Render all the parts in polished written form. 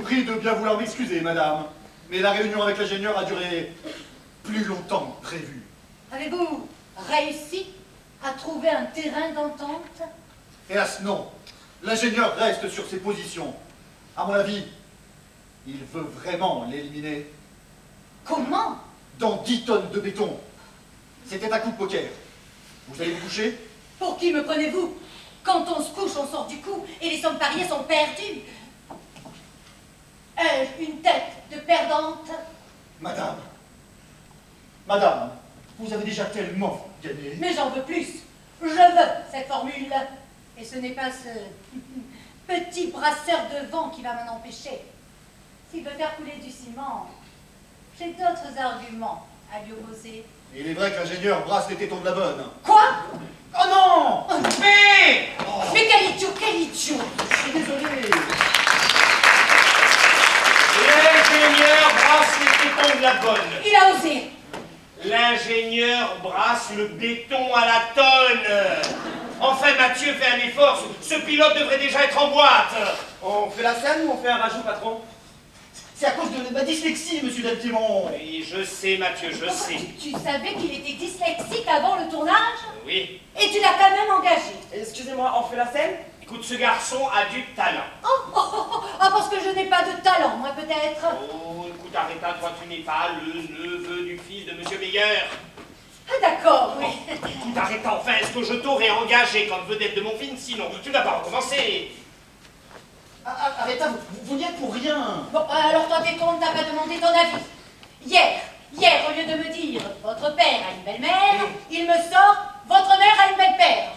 prie de bien vouloir m'excuser, madame. Mais la réunion avec l'ingénieur a duré plus longtemps que prévu. Avez-vous réussi à trouver un terrain d'entente? Hélas, non. L'ingénieur reste sur ses positions. À mon avis, il veut vraiment l'éliminer. Comment? Dans 10 tonnes de béton. C'était un coup de poker. Vous allez vous coucher? Pour qui me prenez-vous? Quand on se couche, on sort du coup, et les sommes pariées sont perdues. Ai-je une tête de perdante? Madame, madame, vous avez déjà tellement gagné. Mais j'en veux plus. Je veux cette formule. Et ce n'est pas ce petit brasseur de vent qui va m'en empêcher. S'il veut faire couler du ciment, j'ai d'autres arguments à lui opposer. Il est vrai que l'ingénieur brasse les tétons de la bonne. Quoi? Oh non! Mais Mais quel idiot, quel idiot! Je suis désolé. l'ingénieur brasse les tétons de la bonne. Il a osé. L'ingénieur brasse le béton à la tonne. Enfin, Mathieu fait un effort. Ce pilote devrait déjà être en boîte. On fait la scène ou on fait un rajout, patron? C'est à cause de ma dyslexie, monsieur Deltimon. Oui, je sais, Mathieu, je sais. Tu savais qu'il était dyslexique avant le tournage? Oui. Et tu l'as quand même engagé. Excusez-moi, on fait la scène? Écoute, ce garçon a du talent. Ah, parce que je n'ai pas de talent, moi, peut-être. Oh, écoute, Aretha, toi, tu n'es pas le neveu du fils de Monsieur Meyer. Ah, d'accord, oui. Écoute, Aretha, enfin, est-ce que je t'aurais engagé comme vedette de mon film? Sinon, tu n'as pas recommencé. Arrêtez, vous n'y êtes pour rien. Bon, alors toi, t'es con, t'as pas demandé ton avis. Hier, au lieu de me dire « Votre père a une belle-mère », il me sort « Votre mère a une belle-père ».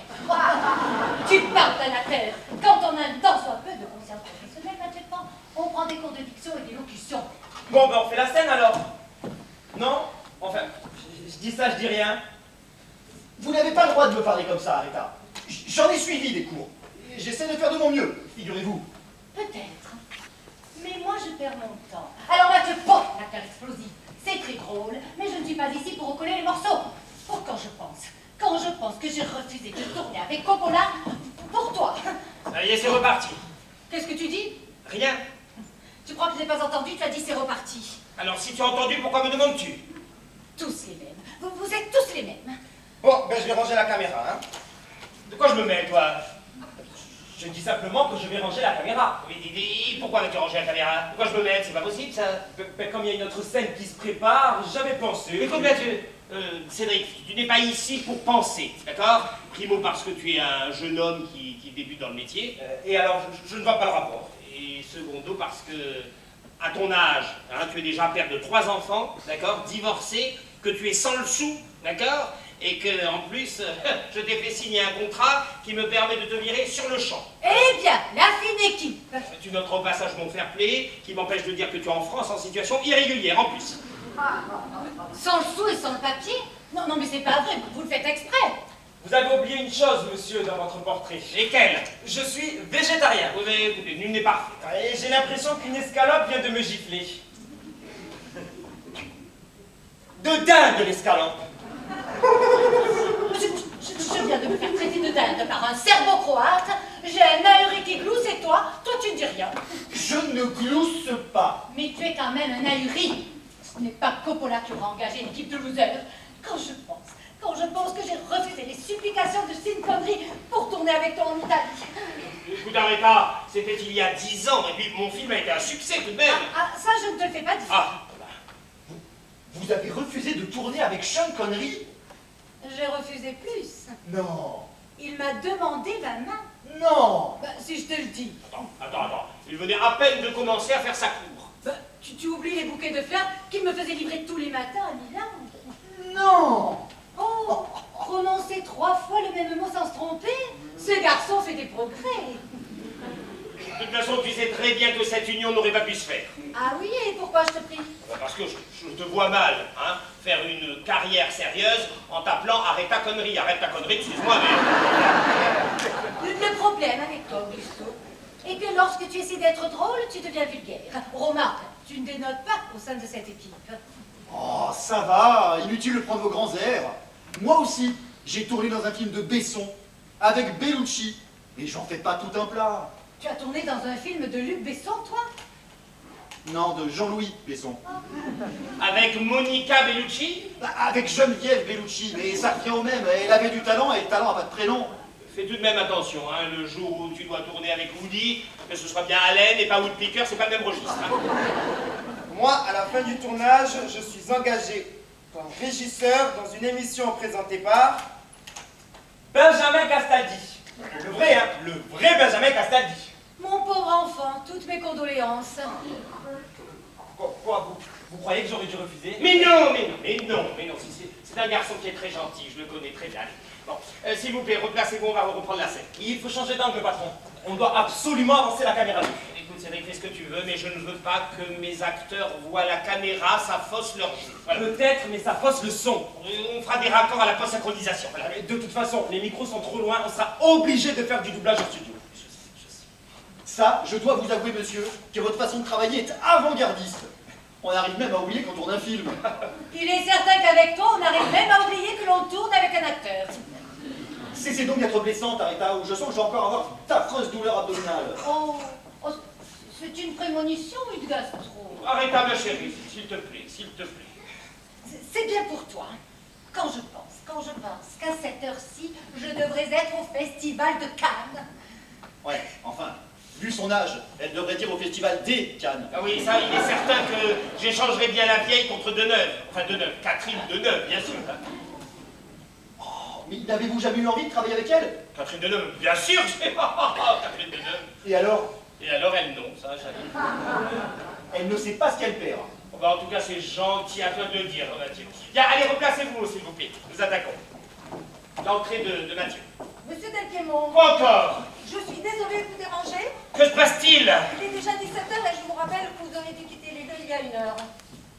Tu parles d'un affaire. Quand on a un tant soit peu de conscience professionnelle, maintenant, on prend des cours de diction et d'élocution. Bon, ben on fait la scène alors. Non? Enfin, je dis ça, je dis rien. Vous n'avez pas le droit de me parler comme ça, Arrêta. J'en ai suivi des cours. J'essaie de faire de mon mieux, figurez-vous. Peut-être. Mais moi, je perds mon temps. Alors Mathieu, bon, la carte explosive. C'est très drôle, mais je ne suis pas ici pour recoller les morceaux. Pour quand je pense que j'ai refusé de tourner avec Coppola, pour toi. Ça y est, c'est reparti. Qu'est-ce que tu dis? Rien. Tu crois que je n'ai pas entendu? Tu as dit c'est reparti. Alors, si tu as entendu, pourquoi me demandes-tu? Tous les mêmes. Vous êtes tous les mêmes. Bon, ben je vais ranger la caméra, hein. De quoi je me mêle, toi? Je dis simplement que je vais ranger la caméra. Oui, pourquoi vas-tu ranger la caméra? Pourquoi je me mêle? C'est pas possible, ça. Ben, comme il y a une autre scène qui se prépare, j'avais pensé. Écoute, Mathieu, Cédric, tu n'es pas ici pour penser, d'accord? Primo, parce que tu es un jeune homme qui débute dans le métier. Et alors, je ne vois pas le rapport. Et secondo, parce que, à ton âge, hein, tu es déjà père de 3 enfants, d'accord? Divorcé, que tu es sans le sou, d'accord? Et que, en plus, je t'ai fait signer un contrat qui me permet de te virer sur le champ. Eh bien, la fine équipe. Tu noteras au passage mon fair play, qui m'empêche de dire que tu es en France en situation irrégulière, en plus. Sans le sou et sans le papier? Non, mais c'est pas vrai, vous le faites exprès. Vous avez oublié une chose, monsieur, dans votre portrait. Lesquels? Je suis végétarien. Oui, mais écoutez, nul n'est parfait. Et j'ai l'impression qu'une escalope vient de me gifler. De dinde, l'escalope. Je viens de me faire traiter de dinde par un serbo-croate. J'ai un ahuri qui glousse et toi tu ne dis rien. Je ne glousse pas. Mais tu es quand même un ahuri. Ce n'est pas Coppola qui aura engagé une équipe de losers. Quand je pense que j'ai refusé les supplications de Sean Connery pour tourner avec toi en Italie. Écoute, Aretha, c'était il y a 10 ans, et puis mon film a été un succès tout de même. Ça, je ne te le fais pas dire. Ah, Vous avez refusé de tourner avec Sean Connery? J'ai refusé plus. Non. Il m'a demandé ma main. Non. Si je te le dis. Attends. Il venait à peine de commencer à faire sa cour. Tu oublies les bouquets de fleurs qu'il me faisait livrer tous les matins à Milan. Non. Oh, prononcer 3 fois le même mot sans se tromper? Ce garçon fait des progrès. De toute façon, tu sais très bien que cette union n'aurait pas pu se faire. Ah oui, et pourquoi je te prie? Parce que je te vois mal, hein, faire une carrière sérieuse en t'appelant Arrête ta connerie. Arrête ta connerie, excuse-moi, mais... Le problème avec toi, Augusto, est que lorsque tu essaies d'être drôle, tu deviens vulgaire. Remarque, tu ne dénotes pas au sein de cette équipe. Oh, ça va. Inutile de prendre vos grands airs. Moi aussi, j'ai tourné dans un film de Besson avec Bellucci. Et j'en fais pas tout un plat. Tu as tourné dans un film de Luc Besson, toi? Non, de Jean-Louis Besson. Avec Monica Bellucci? Bah, avec Geneviève Bellucci, mais ça revient au même. Elle avait du talent et le talent n'a pas de prénom. Fais tout de même attention, hein, le jour où tu dois tourner avec Woody, que ce soit bien Allen et pas Woodpecker, c'est pas le même registre. Hein. Moi, à la fin du tournage, je suis engagé comme régisseur dans une émission présentée par Benjamin Castaldi. Le vrai, hein, le vrai Benjamin Castaldi. Mon pauvre enfant, toutes mes condoléances. Quoi, vous croyez que j'aurais dû refuser? Mais non, c'est un garçon qui est très gentil, je le connais très bien. Bon, s'il vous plaît, replacez-vous, on va reprendre la scène. Il faut changer d'angle, patron. On doit absolument avancer la caméra. Écoute, Cédric, fais ce que tu veux, mais je ne veux pas que mes acteurs voient la caméra, ça fausse leur jeu. Voilà. Peut-être, mais ça fausse le son. On fera des raccords à la post-synchronisation. Voilà. De toute façon, les micros sont trop loin, on sera obligé de faire du doublage en studio. Ça, je dois vous avouer, monsieur, que votre façon de travailler est avant-gardiste. On arrive même à oublier qu'on tourne un film. Il est certain qu'avec toi, on arrive même à oublier que l'on tourne avec un acteur. Cessez donc d'être blessante, Aretha, ou je sens que je vais encore avoir d'affreuses douleurs abdominales. Oh, c'est une prémonition ou une gastro? Arrête, ma chérie, s'il te plaît, s'il te plaît. C'est bien pour toi. Quand je pense qu'à cette heure-ci, je devrais être au Festival de Cannes. Ouais, enfin, vu son âge, elle devrait dire au festival des Cannes. Ah oui, ça, il est certain que j'échangerai bien la vieille contre Deneuve. Enfin, Deneuve, Catherine Deneuve, bien sûr. Oh, mais n'avez-vous jamais eu envie de travailler avec elle? Catherine Deneuve, bien sûr, Catherine Deneuve. Et alors? Et alors, elle, non, ça, j'avais. Elle ne sait pas ce qu'elle perd. Bon, bah, en tout cas, c'est gentil, à toi de le dire, Mathieu. Bien, allez, replacez-vous, s'il vous plaît. Nous attaquons. L'entrée de Mathieu. Monsieur Delpiémont, Quoi encore? je suis désolée de vous déranger. Que se passe-t-il? Il est déjà 17h et je vous rappelle que vous auriez dû quitter les lieux il y a 1 heure.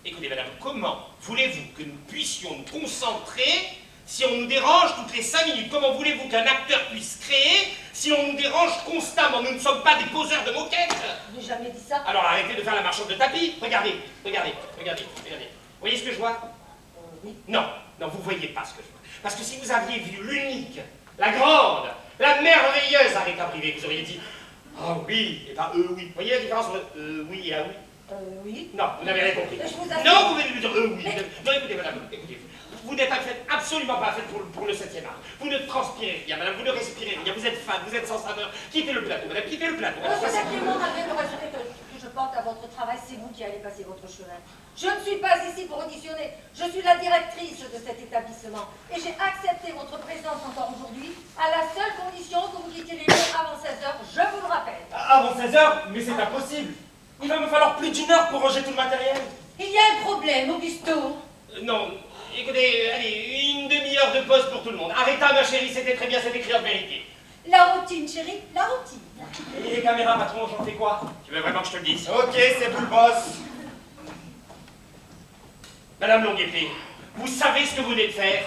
Écoutez, madame, comment voulez-vous que nous puissions nous concentrer si on nous dérange toutes les 5 minutes? Comment voulez-vous qu'un acteur puisse créer si on nous dérange constamment? Nous ne sommes pas des poseurs de moquettes. Je n'ai jamais dit ça. Alors arrêtez de faire la marchande de tapis. Regardez. Vous voyez ce que je vois? Oui. Non, vous voyez pas ce que je vois. Parce que si vous aviez vu l'unique, la grande, la merveilleuse Aretha Privé, vous auriez dit ah oui, et pas oui. Vous voyez la différence entre oui et ah oui? Oui. Non, vous n'avez rien compris. Je vous assure. Non, vous venez de lui dire oui. Mais... Non, écoutez, madame, écoutez. Vous n'êtes absolument pas faite pour le 7e art. Vous ne transpirez rien, madame, vous ne respirez rien. Vous êtes fade, vous êtes sans saveur. Quittez le plateau, madame, quittez le plateau. Monsieur Delpiémont, malgré le respect que je porte à votre travail, c'est vous qui allez passer votre chemin. Je ne suis pas ici pour auditionner. Je suis la directrice de cet établissement. Et j'ai accepté votre présence encore aujourd'hui à la seule condition que vous quittiez les lieux avant 16h. Je vous le rappelle. Avant 16h? Mais c'est impossible. Il va me falloir plus d'1 heure pour ranger tout le matériel. Il y a un problème, Augusto. Non, écoutez, allez, 1 demi-heure de pause pour tout le monde. Aretha, ma chérie, c'était très bien, c'est écrit en vérité. La routine, chérie, la routine. Et les caméras, patron, j'en fais quoi? Tu veux vraiment que je te le dise? Ok, c'est vous le boss. Madame Longuepée, vous savez ce que vous venez de faire?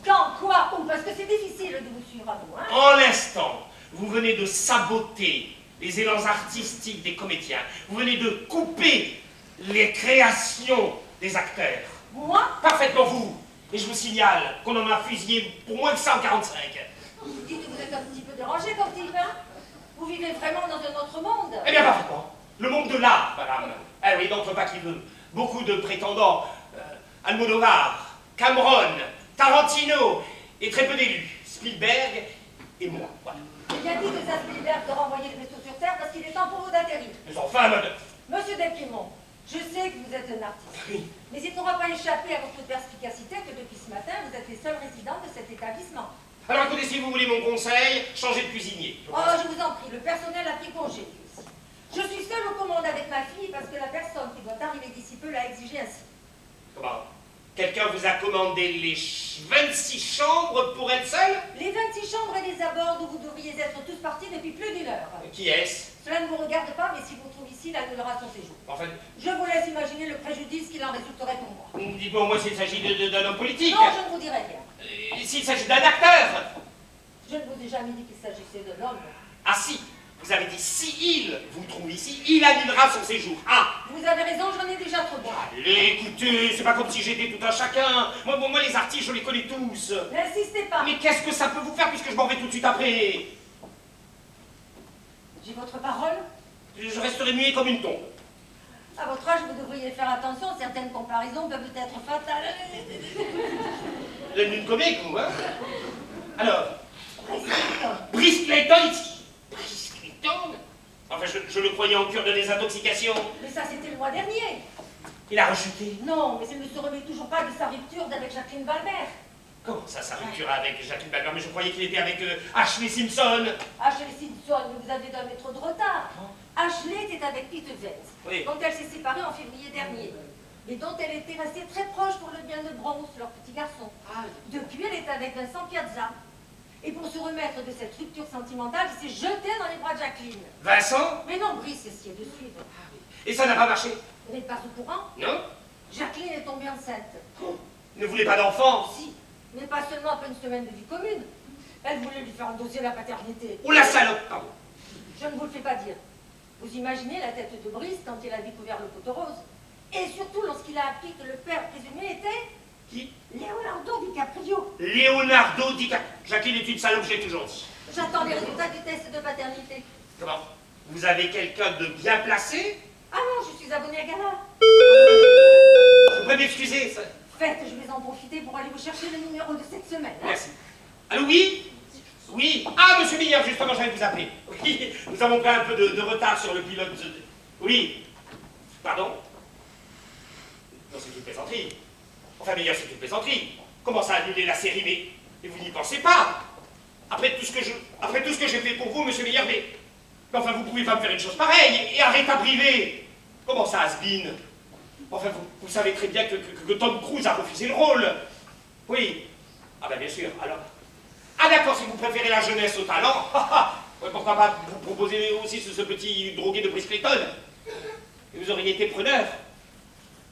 Quand, quoi, où? Parce que c'est difficile de vous suivre à vous, hein. En l'instant, vous venez de saboter les élans artistiques des comédiens. Vous venez de couper les créations des acteurs. Moi? Parfaitement vous. Et je vous signale qu'on en a fusillé pour moins de 145. Vous dites que vous êtes un petit peu dérangé comme type, hein. Vous vivez vraiment dans un autre monde. Eh bien, parfaitement. Le monde de l'art, madame. Eh oui, d'entre pas qui veut. Beaucoup de prétendants. Almodovar, Cameron, Tarantino, et très peu d'élus. Spielberg et moi. Voilà. J'ai bien dit que c'est à Spielberg de renvoyer le vaisseau sur Terre parce qu'il est temps pour vous d'atterrir. Mais enfin, madame. Monsieur Delpiémont, je sais que vous êtes un artiste. Oui. Mais il n'aura pas échappé à votre perspicacité que depuis ce matin, vous êtes les seuls résidents de cet établissement. Alors écoutez, si vous voulez mon conseil, changez de cuisinier. Oh, je vous en prie, le personnel a pris congé lui aussi. Je suis seule aux commandes avec ma fille parce que la personne qui doit arriver d'ici peu l'a exigé ainsi. Comment? Quelqu'un vous a commandé les 26 chambres pour elle seule? Les 26 chambres et les abords d'où vous devriez être tous partis depuis plus d'1 heure. Qui est-ce? Cela ne vous regarde pas, mais si vous trouve ici, il annulera son séjour. En fait, Je vous laisse imaginer le préjudice qu'il en résulterait pour moi. dites-moi, moi, s'il s'agit d'un homme politique. Non, je ne vous dirai rien. S'il s'agit d'un acteur. Je ne vous ai jamais dit qu'il s'agissait de l'homme. Ah si, vous avez dit si il vous trouve ici, il annulera son séjour. Ah! Vous avez raison, j'en ai déjà trop bien. Allez, écoutez, c'est pas comme si j'étais tout un chacun. Moi, les artistes, je les connais tous. N'insistez pas. Mais qu'est-ce que ça peut vous faire puisque je m'en vais tout de suite après? J'ai votre parole? Je resterai muet comme une tombe. À votre âge, vous devriez faire attention, certaines comparaisons peuvent être fatales. Le lune comique, vous, hein? Alors, Brice-Clayton. Brice Clayton ici. Brice Clayton? Enfin, je le croyais en cure de désintoxication. Mais ça, c'était le mois dernier. Il a rechuté. Non, mais il ne se remet toujours pas de sa rupture d'avec Jacqueline Balmer. Comment ça, sa rupture avec Jacqueline Balmer? Mais je croyais qu'il était avec Ashley Simpson. Ashley Simpson, vous avez d'un mètre de retard. Ashley était avec Pete Wentz, Oui. dont elle s'est séparée en février dernier, et dont elle était restée très proche pour le bien de Bronx, leur petit garçon. Ah, Depuis, elle est avec Vincent Piazza. Et pour se remettre de cette rupture sentimentale, il s'est jeté dans les bras de Jacqueline. Vincent? Mais non, Brice essayait de suivre. Et ça n'a pas marché? Vous n'êtes pas au courant? Non? Jacqueline est tombée enceinte. Ne voulez pas d'enfant? Si, mais pas seulement après une semaine de vie commune. Elle voulait lui faire endosser la paternité. Oh la salope, pardon. Je ne vous le fais pas dire. Vous imaginez la tête de Brice quand il a découvert le poteau rose. Et surtout lorsqu'il a appris que le père présumé était Qui? Leonardo DiCaprio. Leonardo DiCaprio. Jacqueline est une salope, j'ai toujours dit. J'attends les résultats du test de paternité. Comment? Vous avez quelqu'un de bien placé? Ah non, je suis abonnée à Gala. Vous pouvez m'excuser, ça... Faites, je vais en profiter pour aller vous chercher le numéro de cette semaine. hein. Merci. Allô, oui? Oui. Ah, monsieur Millard, justement, j'allais vous appeler. Oui, nous avons pris un peu de retard sur le pilote. Oui. Pardon? Non, c'est une plaisanterie. Enfin, Millard, c'est une plaisanterie. Comment ça, annuler la série? Mais vous n'y pensez pas. Après tout ce que j'ai fait pour vous, monsieur Millard, mais enfin, vous pouvez pas me faire une chose pareille et arrêtez à briver. Comment ça, has-been? Enfin, vous savez très bien que Tom Cruise a refusé le rôle. Oui. Ah ben bien sûr, alors... Ah d'accord, si vous préférez la jeunesse au talent, ouais, pourquoi pas vous proposer aussi ce petit drogué de Brice Clayton? Et vous auriez été preneur.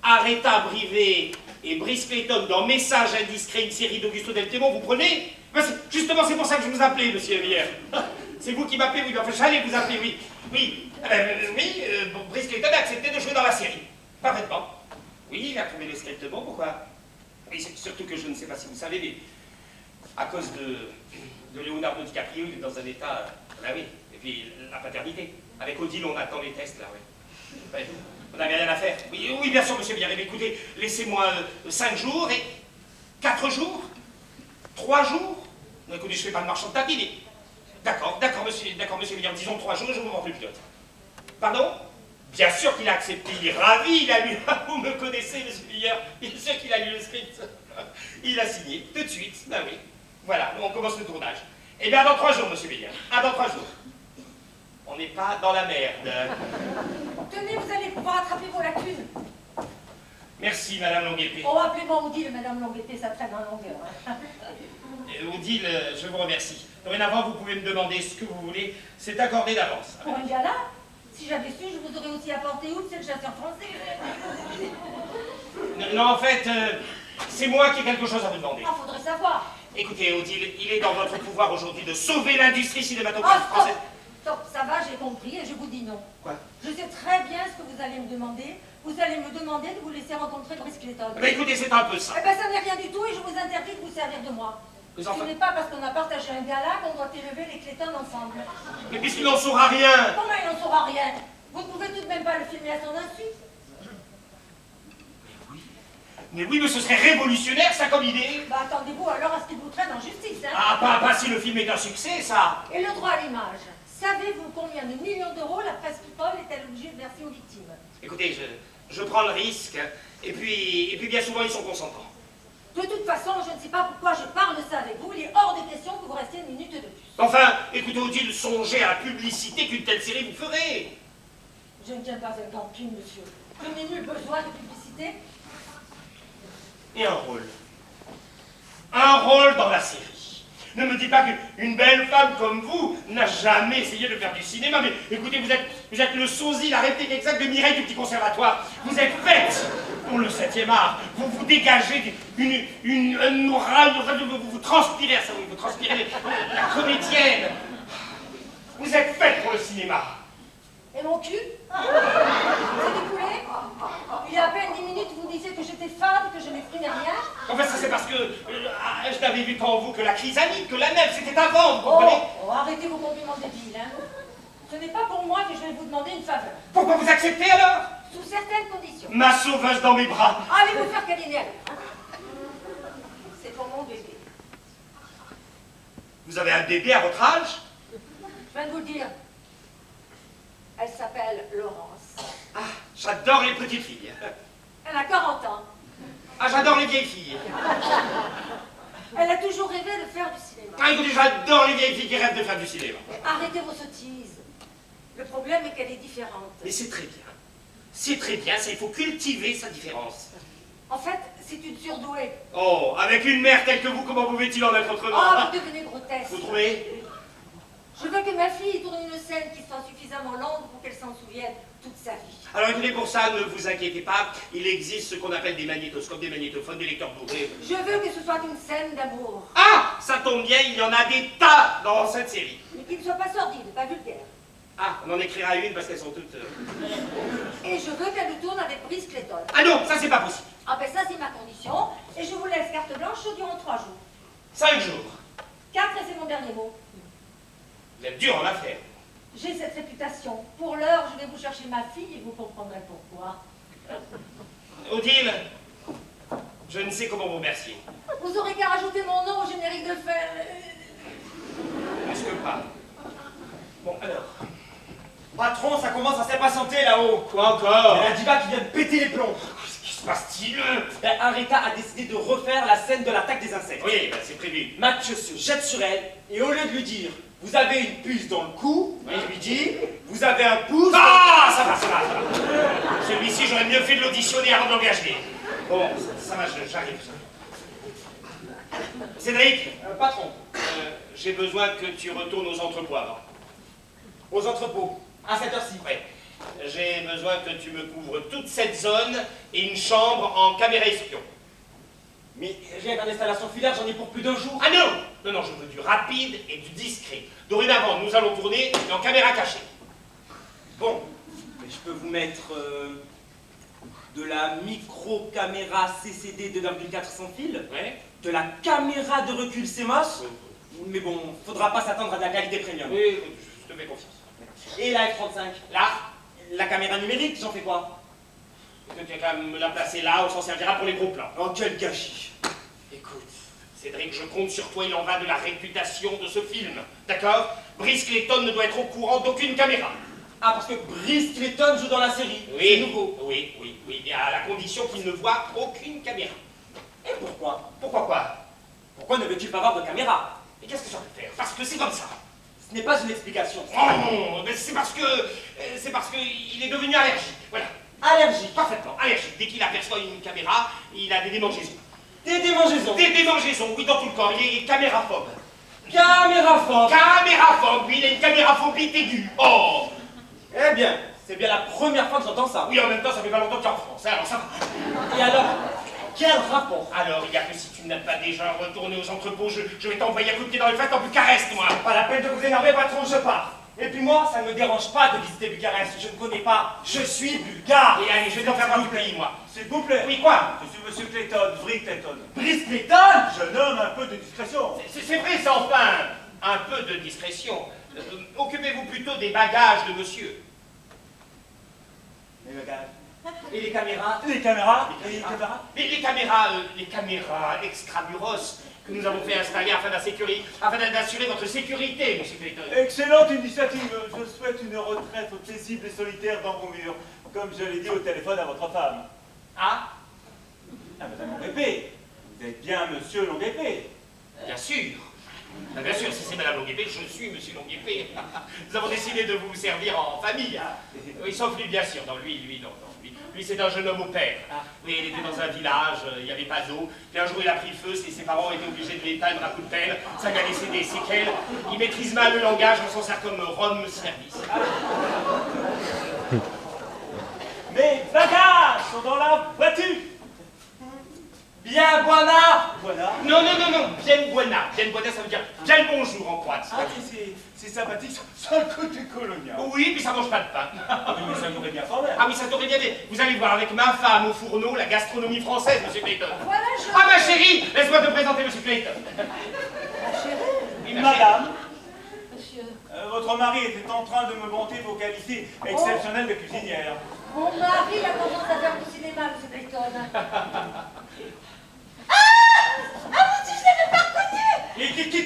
Aretha Brivet et Brice Clayton dans Message indiscret, une série d'Augusto Del Temo, vous prenez? Ben, justement, c'est pour ça que je vous appelais, monsieur Villiers. C'est vous qui m'appelez, oui, enfin j'allais vous appeler, oui. Oui, bon, Brice Clayton a accepté de jouer dans la série. Parfaitement. Oui, il a trouvé le script bon, pourquoi? Oui, surtout que je ne sais pas si vous savez, mais à cause de Leonardo DiCaprio, il est dans un état... Ben oui, et puis la paternité. Avec Odile, on attend les tests, là, oui. Ben, on n'avait rien à faire. Oui, oui, bien sûr, monsieur Biarritz. Écoutez, laissez-moi 5 jours et... 4 jours 3 jours? Non, écoutez, je fais pas de marchand de tapis, mais... D'accord, monsieur Biarritz. Disons 3 jours et je vous vends le pilote. Pardon? Bien sûr qu'il a accepté, il est ravi, il a lu... Vous me connaissez, monsieur Biarritz. Bien sûr qu'il a lu le script. Il a signé, tout de suite, ben oui. Voilà, on commence le tournage. Eh bien, dans 3 jours, monsieur Biarritz. Ah, dans 3 jours. On n'est pas dans la merde. Tenez, vous allez pouvoir attraper vos lacunes. Merci, madame Longuepée. Oh, appelez-moi Odile, madame Longuepée, ça traîne en longueur. hein. Odile, je vous remercie. Dorénavant, vous pouvez me demander ce que vous voulez. C'est accordé d'avance. Pour un gala, si j'avais su, je vous aurais aussi apporté où, c'est le chasseur français. Non, en fait, c'est moi qui ai quelque chose à vous demander. Ah, faudrait savoir. Écoutez, Odile, il est dans votre pouvoir aujourd'hui de sauver l'industrie Oh, cinématographique stop! française. Stop, ça va, j'ai compris et je vous dis non. Quoi? Je sais très bien ce que vous allez me demander. Vous allez me demander de vous laisser rencontrer Brice Clayton. Mais écoutez, c'est un peu ça. Eh ben, ça n'est rien du tout et je vous interdis de vous servir de moi. Mais Ce enfin- n'est pas parce qu'on a partagé un gala qu'on doit élever les Clayton ensemble. Mais puisqu'il n'en saura rien. Comment il n'en saura rien? Vous ne pouvez tout de même pas le filmer à son insu. Mais oui, mais ce serait révolutionnaire, ça, comme idée. Bah attendez-vous alors à ce qu'il vous traîne en justice, hein. Ah, pas si le film est un succès, ça. Et le droit à l'image. Savez-vous combien de millions d'euros la presse People est-elle obligée de verser aux victimes? Écoutez, je prends le risque, et puis bien souvent, ils sont consentants. De toute façon, je ne sais pas pourquoi je parle de ça avec vous. Il est hors de question que vous restiez une minute de plus. Enfin, écoutez, Odile, songez à la publicité qu'une telle série vous ferait. Je ne tiens pas un camping, monsieur. Je n'ai nul besoin de publicité. Et un rôle. Un rôle dans la série. Ne me dites pas qu'une belle femme comme vous n'a jamais essayé de faire du cinéma, mais écoutez, vous êtes le sosie, la réplique exacte de Mireille du petit conservatoire. Vous êtes faite pour le 7e art. Vous dégagez une aura, vous transpirez à ça, vous transpirez la comédienne. Vous êtes faite pour le cinéma. Et mon cul? C'est découlé? Il y a à peine 10 minutes, vous disiez que j'étais fade, que je n'exprimais rien. Enfin, ça c'est parce que je n'avais vu qu'en vous que la chrysalide, que la nef, c'était avant, vous Oh, comprenez? oh, arrêtez vos compliments débiles, hein. Ce n'est pas pour moi que je vais vous demander une faveur. Pourquoi vous acceptez alors? sous certaines conditions. Ma sauveuse dans mes bras. Allez vous faire câliner alors. Hein. C'est pour mon bébé. Vous avez un bébé à votre âge? Je viens de vous le dire. Elle s'appelle Laurence. Ah, j'adore les petites filles. Elle a 40 ans. Ah, j'adore les vieilles filles. Elle a toujours rêvé de faire du cinéma. Ah, écoutez, j'adore les vieilles filles qui rêvent de faire du cinéma. Arrêtez vos sottises. Le problème est qu'elle est différente. Mais c'est très bien. C'est très bien, ça, il faut cultiver sa différence. En fait, c'est une surdouée. Oh, avec une mère telle que vous, comment pouvait-il en être autrement? Oh, vous devenez grotesque. Vous trouvez? Je veux que ma fille tourne une scène qui soit suffisamment longue pour qu'elle s'en souvienne toute sa vie. Alors écoutez, pour ça, ne vous inquiétez pas, il existe ce qu'on appelle des magnétoscopes, des magnétophones, des lecteurs Blu-ray. Je veux que ce soit une scène d'amour. Ah, ça tombe bien, il y en a des tas dans cette série. Mais qui ne soit pas sordide, pas vulgaire. Ah, on en écrira une parce qu'elles sont toutes... Et je veux qu'elle le tourne avec Brice Clayton. Ah non, ça c'est pas possible. Ah ben ça c'est ma condition. Et je vous laisse carte blanche durant 3 jours. 5 jours. 4 et c'est mon dernier mot. Vous êtes dur en affaires. J'ai cette réputation. Pour l'heure, je vais vous chercher ma fille et vous comprendrez pourquoi. Odile, je ne sais comment vous remercier. Vous aurez qu'à rajouter mon nom au générique de fin. Est-ce que pas? Bon, alors... Patron, ça commence à s'impatienter là-haut. Quoi encore? Il y a la diva qui vient de péter les plombs. Qu'est-ce qui se passe-t-il? Ben, Areta a décidé de refaire la scène de l'attaque des insectes. Oui, ben, c'est prévu. Mathieu se jette sur elle et au lieu de lui dire « Vous avez une puce dans le cou », il lui dit « Vous avez un pouce dans Ah, ça va. Celui-ci, j'aurais mieux fait de l'auditionner avant de l'engager. Bon, ça va, j'arrive. Cédric, Patron, j'ai besoin que tu retournes aux entrepôts avant. aux entrepôts, à cette heure-ci. Ouais. J'ai besoin que tu me couvres toute cette zone et une chambre en caméra espion. Mais rien qu'en installation filaire, j'en ai pour plus d'un jour. Ah non! Non, non, je veux du rapide et du discret. Dorénavant, nous allons tourner en caméra cachée. Bon, mais je peux vous mettre de la micro-caméra CCD 2,4 sans fil, Ouais? de la caméra de recul CMOS, mais bon, faudra pas s'attendre à de la qualité premium. Oui, je te fais confiance. Et la F35, Là, la caméra numérique, j'en fais quoi? tu as qu'à me la placer là, on s'en servira pour les gros plans. Oh, quel gâchis! Écoute, Cédric, je compte sur toi, il en va de la réputation de ce film. D'accord? Brice Clayton ne doit être au courant d'aucune caméra. Ah, parce que Brice Clayton joue dans la série. C'est Oui, nouveau. oui, mais à la condition qu'il ne voit aucune caméra. Et pourquoi? Pourquoi quoi? Pourquoi ne veut-il pas avoir de caméra? Et qu'est-ce que ça peut faire? Parce que c'est comme ça. Ce n'est pas une explication. Oh, mais c'est parce que il est devenu allergique. Voilà. Allergique. Parfaitement, allergique. Dès qu'il aperçoit une caméra, il a des démangeaisons. Des démangeaisons. Des démangeaisons, oui, dans tout le corps. Il est caméraphobe. Caméraphobe. Caméraphobe, oui, il a une caméraphobie aiguë. Oh! Eh bien, c'est bien la première fois que j'entends ça. Oui, en même temps, ça fait pas longtemps qu'il est en France, hein, alors ça va. Et alors, quel rapport? Alors, il y a que si tu n'as pas déjà retourné aux entrepôts, je vais t'envoyer un coup de pied dans les fesses en Bucarest, moi. Pas la peine de vous énerver, patron, je pars. Et puis moi, ça ne me dérange pas de visiter Bucarest. Je ne connais pas. Je suis bulgare. Et allez, je vais t'en faire voir du pays, moi. S'il vous plaît. Oui, quoi? Je suis Monsieur Clayton, Brice Clayton. Brice Clayton. Jeune homme, un peu de discrétion. C'est vrai, ça, enfin. Un peu de discrétion. Occupez-vous plutôt des bagages de monsieur. Et regarde. Et les caméras? Les caméras. Les caméras. Les caméras extramuros que nous avons fait installer afin d'assurer votre sécurité, monsieur Clayton. Excellente initiative. Je souhaite une retraite paisible et solitaire dans vos murs, comme je l'ai dit au téléphone à votre femme. Ah, Ah, Madame Longuepée. Vous êtes bien Monsieur Longuepée. bien sûr. Ah, bien sûr, si c'est Madame Longuepée, je suis Monsieur Longuepée. Nous avons décidé de vous servir en famille. Oui, sauf lui, bien sûr. Non, lui, non. Lui, c'est un jeune homme au père. Oui, il était dans un village, il n'y avait pas d'eau. Puis un jour, il a pris feu, ses parents étaient obligés de l'éteindre à coups de pelle. Ça lui a laissé des séquelles. Il maîtrise mal le langage, on s'en sert comme Rome service. Mes bagages sont dans la voiture. Bien, Buana. Voilà. Non, bien buena. Bien buena, ça veut dire bien le bonjour en croate. Ah, c'est sympathique, sans le côté colonial. Oui, puis ça mange pas de pain. Mais ça m'aurait bien quand même. Ah oui, ça t'aurait bien dit. Vous allez voir avec ma femme au fourneau la gastronomie française, monsieur Clayton. Voilà, je... Ah ma chérie, laisse-moi te présenter monsieur Clayton. Ma chérie, Oui, ma chérie. Madame, monsieur. votre mari était en train de me vanter vos qualités exceptionnelles de cuisinière. Mon mari a tendance à faire du cinéma, M. Clayton.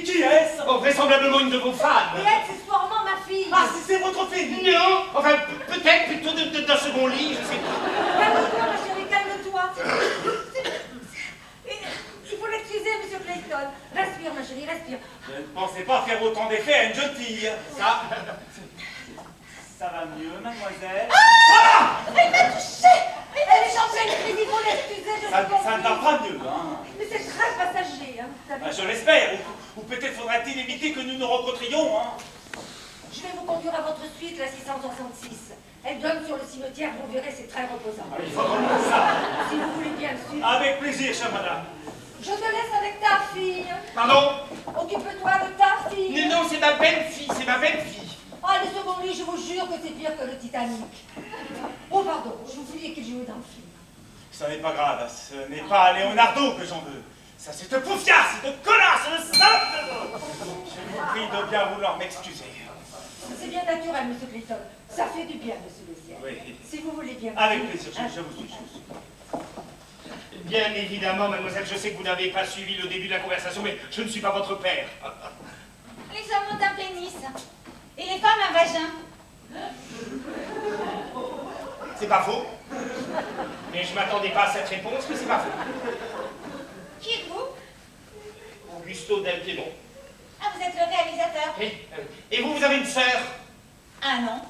Qui est-ce? Oh, vraisemblablement une de vos femmes. Et accessoirement ma fille. Ah, si c'est votre fille! Non, enfin, peut-être plutôt d'un second lit, je sais pas. Calme-toi, ma chérie, calme-toi. Il faut l'excuser, M. Clayton. Respire, ma chérie, respire. Je ne pensais pas faire autant d'effet à une jeune fille. Ça va mieux, mademoiselle? Elle m'a touchée. Elle est changée, il faut l'excuser, je Ça vous ne va confie. pas mieux, hein? Mais c'est très passager, hein, vous savez. Ah, je l'espère. Ou peut-être faudra-t-il éviter que nous nous rencontrions, hein? Je vais vous conduire à votre suite, la 666. Elle donne sur le cimetière, vous verrez, c'est très reposant. Il faut vraiment ça. Si vous voulez bien le suivre. Avec plaisir, chère madame. Je te laisse avec ta fille. Pardon? Occupe-toi de ta fille. Non, c'est ma belle-fille, c'est ma belle-fille. Ah, le second lit, je vous jure que c'est pire que le Titanic. Oh, pardon, je vous oubliais qu'il jouait dans le film. Ce n'est pas grave, ce n'est pas Leonardo que j'en veux. Ça, c'est de poufias, c'est de connasse, c'est de salope. Je vous prie de bien vouloir m'excuser. C'est bien naturel, M. Clayton. Ça fait du bien de se laisser. Oui. Si vous voulez bien. Avec plaisir, je vous suis. Bien évidemment, mademoiselle, je sais que vous n'avez pas suivi le début de la conversation, mais je ne suis pas votre père. Les hommes ont un pénis. Et les femmes un vagin. C'est pas faux. Mais je m'attendais pas à cette réponse, mais c'est pas faux. Qui êtes-vous? Augusto Del Piedmont. Ah, vous êtes le réalisateur. Et vous avez une sœur? Ah non.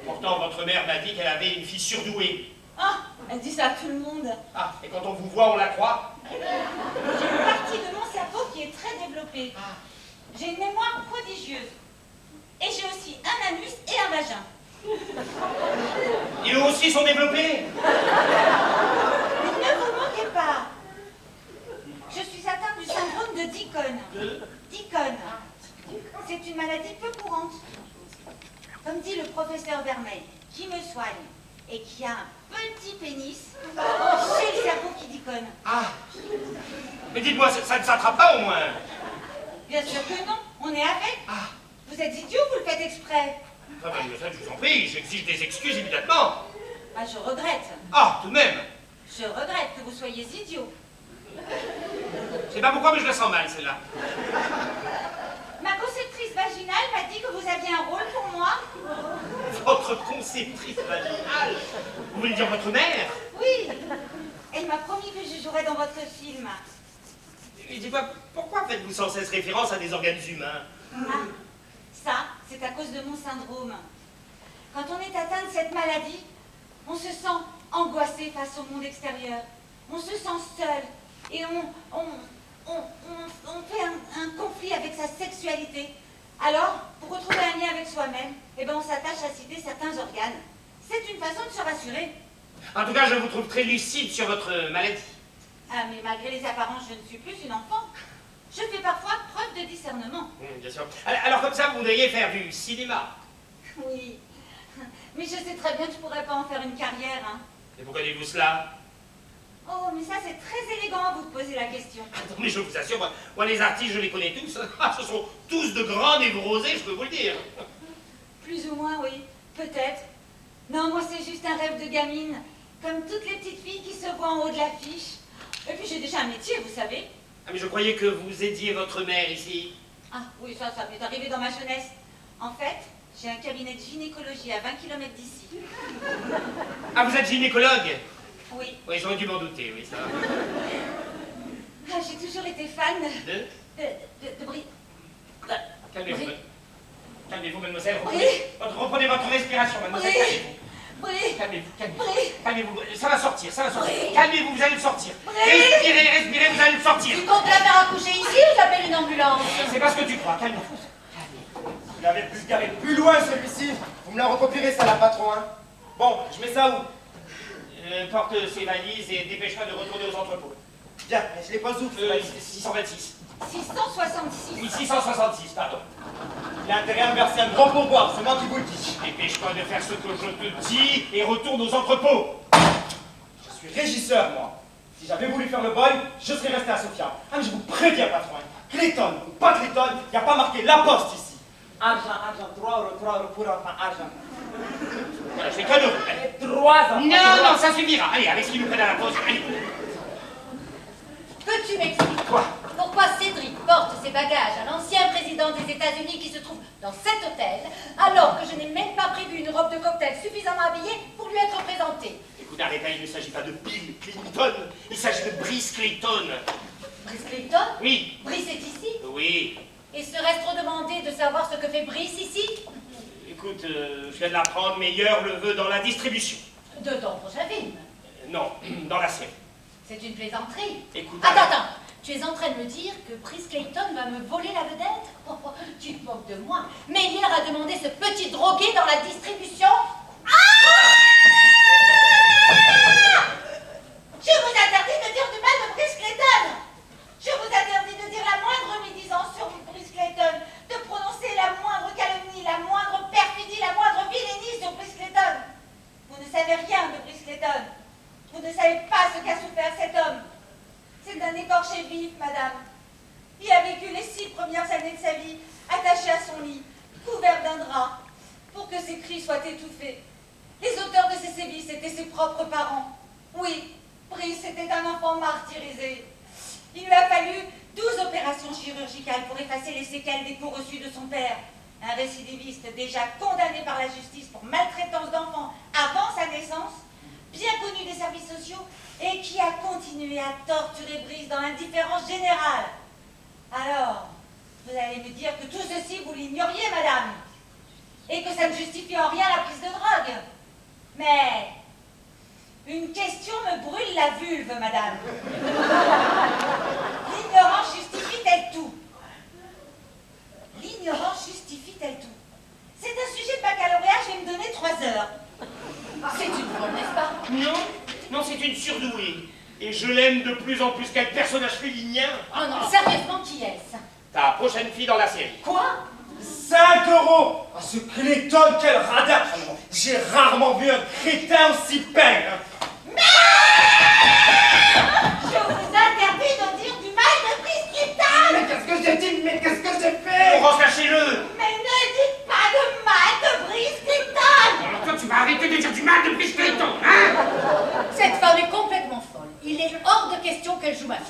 Pourtant, votre mère m'a dit qu'elle avait une fille surdouée. Ah, elle dit ça à tout le monde. Ah, et quand on vous voit, on la croit? J'ai une partie de mon cerveau qui est très développée. J'ai une mémoire prodigieuse. Et j'ai aussi un anus et un vagin. Et eux aussi sont développés? Ne vous moquez pas. Je suis atteinte du syndrome de Deacon. Deacon. C'est une maladie peu courante. Comme dit le professeur Vermeil, qui me soigne et qui a un petit pénis, j'ai le cerveau qui déconne. Ah. Mais dites-moi, ça ne s'attrape pas au moins? Bien sûr que non, on est avec. Ah. Vous êtes idiot, vous le faites exprès. Ah ben, je vous en prie, j'exige des excuses immédiatement. Ah, je regrette. Ah, tout de même. Je regrette que vous soyez idiot. Je sais pas pourquoi, mais je la sens mal, celle-là. Ma conceptrice vaginale m'a dit que vous aviez un rôle pour moi. Votre conceptrice vaginale? Vous voulez dire votre mère? Oui. Elle m'a promis que je jouerais dans votre film. Et dites-moi, pourquoi faites-vous sans cesse référence à des organes humains? Ah, ça, c'est à cause de mon syndrome. Quand on est atteint de cette maladie, on se sent angoissé face au monde extérieur. On se sent seul. Et on fait un conflit avec sa sexualité. Alors, pour retrouver un lien avec soi-même, eh ben, on s'attache à citer certains organes. C'est une façon de se rassurer. En tout cas, je vous trouve très lucide sur votre maladie. Ah, mais malgré les apparences, je ne suis plus une enfant. Je fais parfois preuve de discernement. Bien sûr. Alors comme ça, vous voudriez faire du cinéma? Oui. Mais je sais très bien que je ne pourrais pas en faire une carrière, hein. Et pourquoi dites-vous cela? Oh, mais ça, c'est très élégant à vous de poser la question. Attends, mais je vous assure, moi les artistes, je les connais tous. Ce sont tous de grands névrosés, je peux vous le dire. Plus ou moins, oui. Peut-être. Non, moi, c'est juste un rêve de gamine. Comme toutes les petites filles qui se voient en haut de l'affiche. Et puis, j'ai déjà un métier, vous savez. Ah, mais je croyais que vous aidiez votre mère ici. Ah, oui, ça m'est arrivé dans ma jeunesse. En fait, j'ai un cabinet de gynécologie à 20 km d'ici. Ah, vous êtes gynécologue? Oui. Oui, j'aurais dû m'en douter, oui, ça. Ah, j'ai toujours été fan De de Brie. Calmez-vous. Calmez-vous, mademoiselle. Oui. Reprenez votre respiration, mademoiselle. Oui. Calmez-vous. Brie. Calmez-vous, calmez-vous. Brie. Calmez-vous. Ça va sortir, ça va sortir. Oui. Calmez-vous, vous allez le sortir. Oui. Respirez, respirez, vous allez le sortir. Tu comptes la faire accoucher ici ou j'appelle une ambulance? C'est pas ce que tu crois, calmez-vous. Vous l'avez pu se garer plus loin celui-ci. Vous me la recopierez ça là, patron, hein. Bon, je mets ça où? Porte ses valises et dépêche-toi de retourner aux entrepôts. Bien, mais je les pose où? 626. 666. Oui, 666, pardon. Il a intérêt à me verser un grand pourboire, c'est moi qui vous le dis. Dépêche-toi de faire ce que je te dis et retourne aux entrepôts. Je suis régisseur, moi. Si j'avais voulu faire le boy, je serais resté à Sofia. Ah, mais je vous préviens, patron. Clayton ou pas Clayton, il n'y a pas marqué la poste ici. Argent, argent, 3 € pour enfant, argent. Voilà, j'ai qu'un euro. Et 3 ans. Non, ça suffira. Allez, avec ce qu'il nous prenne à la pause, allez. Peux-tu m'expliquer Quoi? pourquoi Cédric porte ses bagages à l'ancien président des États-Unis qui se trouve dans cet hôtel, alors que je n'ai même pas prévu une robe de cocktail suffisamment habillée pour lui être présentée? Écoute, arrête, il ne s'agit pas de Bill Clinton, il s'agit de Brice Clayton. Brice Clayton? Oui, Brice est ici? oui. Et serait-ce trop demandé de savoir ce que fait Brice ici? Écoute, je viens de l'apprendre, Meilleur le veut dans la distribution. De ton prochain film. Non, dans la série. C'est une plaisanterie. Écoute, Attends. Tu es en train de me dire que Brice Clayton va me voler la vedette? Oh, tu te moques de moi. Meilleur a demandé ce petit drogué dans la distribution? Je vous interdis de dire du mal de Brice Clayton. Je vous interdis de dire la moindre médisance sur Brice Clayton, de prononcer la moindre calomnie, la moindre perfidie, la moindre vilainie sur Brice Clayton. Vous ne savez rien de Brice Clayton. Vous ne savez pas ce qu'a souffert cet homme. C'est un écorché vif, madame. Il a vécu les 6 premières années de sa vie attaché à son lit, couvert d'un drap, pour que ses cris soient étouffés. Les auteurs de ces sévices étaient ses propres parents. Oui, Brice était un enfant martyrisé. Il lui a fallu 12 opérations chirurgicales pour effacer les séquelles des coups reçus de son père. Un récidiviste déjà condamné par la justice pour maltraitance d'enfants avant sa naissance, bien connu des services sociaux, et qui a continué à torturer Brice dans l'indifférence générale. Alors, vous allez me dire que tout ceci, vous l'ignoriez, madame, et que ça ne justifie en rien la prise de drogue. Mais une question me brûle la vulve, madame. L'ignorance justifie-t-elle tout? L'ignorance justifie-t-elle tout? C'est un sujet de baccalauréat, je vais me donner 3 heures. C'est une folle, n'est-ce pas? Non, c'est une surdouée. Et je l'aime de plus en plus. Quel personnage félinien. Oh non, sérieusement, qui est-ce? Ta prochaine fille dans la série. Quoi? 5 euros. Ah, ce Clayton, quel radin. J'ai rarement vu un crétin aussi peigne. Je vous interdis de dire du mal de Brice Clayton! Mais qu'est-ce que j'ai dit? Mais qu'est-ce que j'ai fait? Laurence, lâchez-le. Mais ne dites pas de mal de Brice Clayton! Alors toi, tu vas arrêter de dire du mal de Brice Clayton, hein? Cette femme est complètement folle. Il est hors de question qu'elle joue ma fille.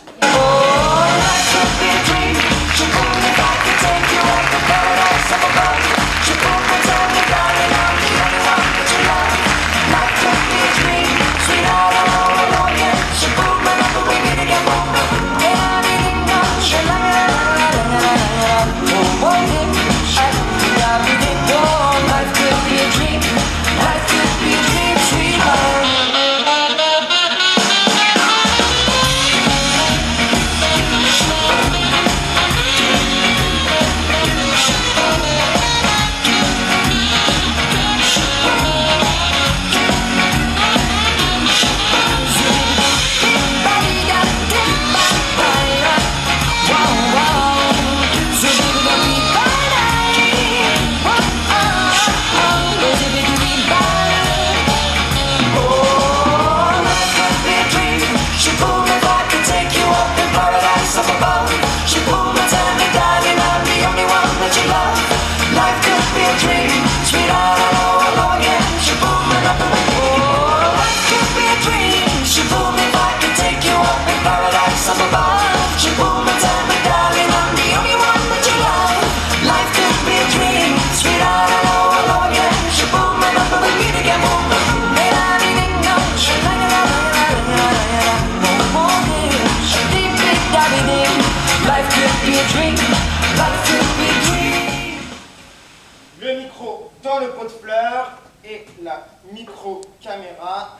Le micro dans le pot de fleurs et la micro-caméra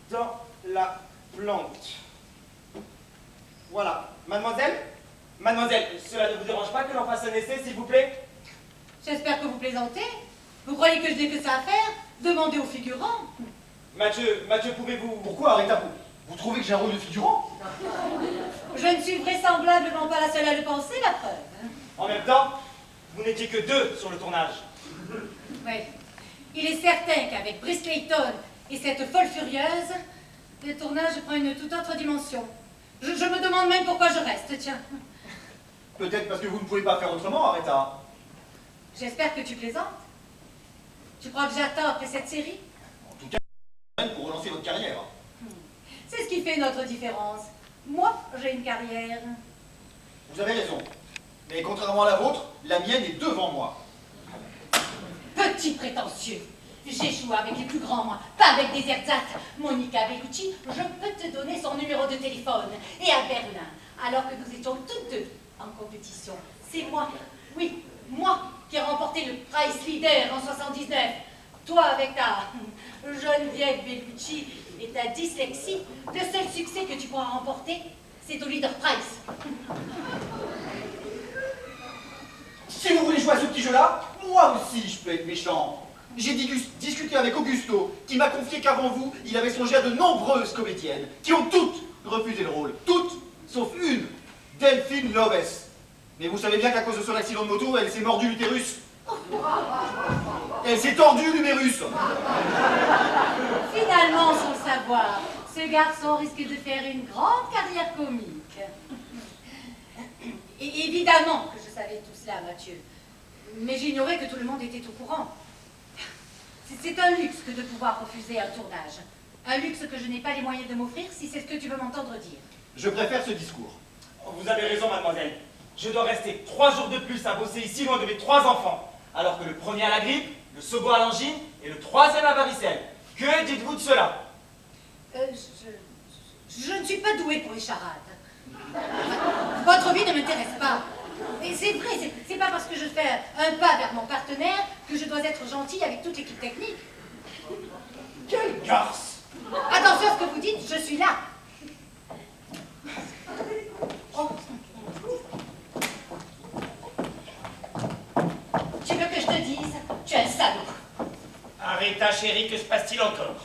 dans la plante. Voilà. Mademoiselle? Mademoiselle, cela ne vous dérange pas que l'on fasse un essai, s'il vous plaît? J'espère que vous plaisantez. Vous croyez que je n'ai que ça à faire? Demandez aux figurants. Mathieu, pouvez-vous... Pourquoi, Arrêtez-vous? Vous trouvez que j'ai un rôle de figurant? Je ne suis vraisemblablement pas la seule à le penser, la preuve. En même temps, vous n'étiez que 2 sur le tournage. Oui. Il est certain qu'avec Brice Clayton et cette folle furieuse, le tournage prend une toute autre dimension. Je me demande même pourquoi je reste, tiens. Peut-être parce que vous ne pouvez pas faire autrement, Aretha. J'espère que tu plaisantes. Tu crois que j'attends après cette série? En tout cas, pour relancer votre carrière. C'est ce qui fait notre différence. Moi, j'ai une carrière. Vous avez raison. Mais contrairement à la vôtre, la mienne est devant moi. Petit prétentieux. J'ai joué avec les plus grands, moi, pas avec des ersatz. Monica Bellucci, je peux te donner son numéro de téléphone. Et à Berlin, alors que nous étions toutes deux en compétition, c'est moi, oui, moi, qui ai remporté le Prize Leader en 79. Toi, avec ta Geneviève Bellucci et ta dyslexie, le seul succès que tu pourras remporter, c'est au Leader Prize. Si vous voulez jouer à ce petit jeu-là, moi aussi je peux être méchant. J'ai discuté avec Augusto, qui m'a confié qu'avant vous, il avait songé à de nombreuses comédiennes, qui ont toutes refusé le rôle. Toutes, sauf une, Delphine Loves. Mais vous savez bien qu'à cause de son accident de moto, elle s'est mordue l'utérus. Elle s'est tordue l'humérus. Finalement, sans le savoir, ce garçon risque de faire une grande carrière comique. Et évidemment que je savais tout cela, Mathieu. Mais j'ignorais que tout le monde était au courant. C'est un luxe que de pouvoir refuser un tournage. Un luxe que je n'ai pas les moyens de m'offrir, si c'est ce que tu veux m'entendre dire. Je préfère ce discours. Vous avez raison, mademoiselle. Je dois rester 3 jours de plus à bosser ici loin de mes 3 enfants. Alors que le premier a la grippe, le second a l'angine et le troisième a varicelle. Que dites-vous de cela? Je ne suis pas douée pour les charades. Votre vie ne m'intéresse pas. Et c'est vrai, c'est pas parce que je fais un pas vers mon partenaire que je dois être gentille avec toute l'équipe technique. Quelle garce! Attention à ce que vous dites, je suis là. Oh. Tu veux que je te dise? Tu es un salaud. Arrêta, chérie, que se passe-t-il encore?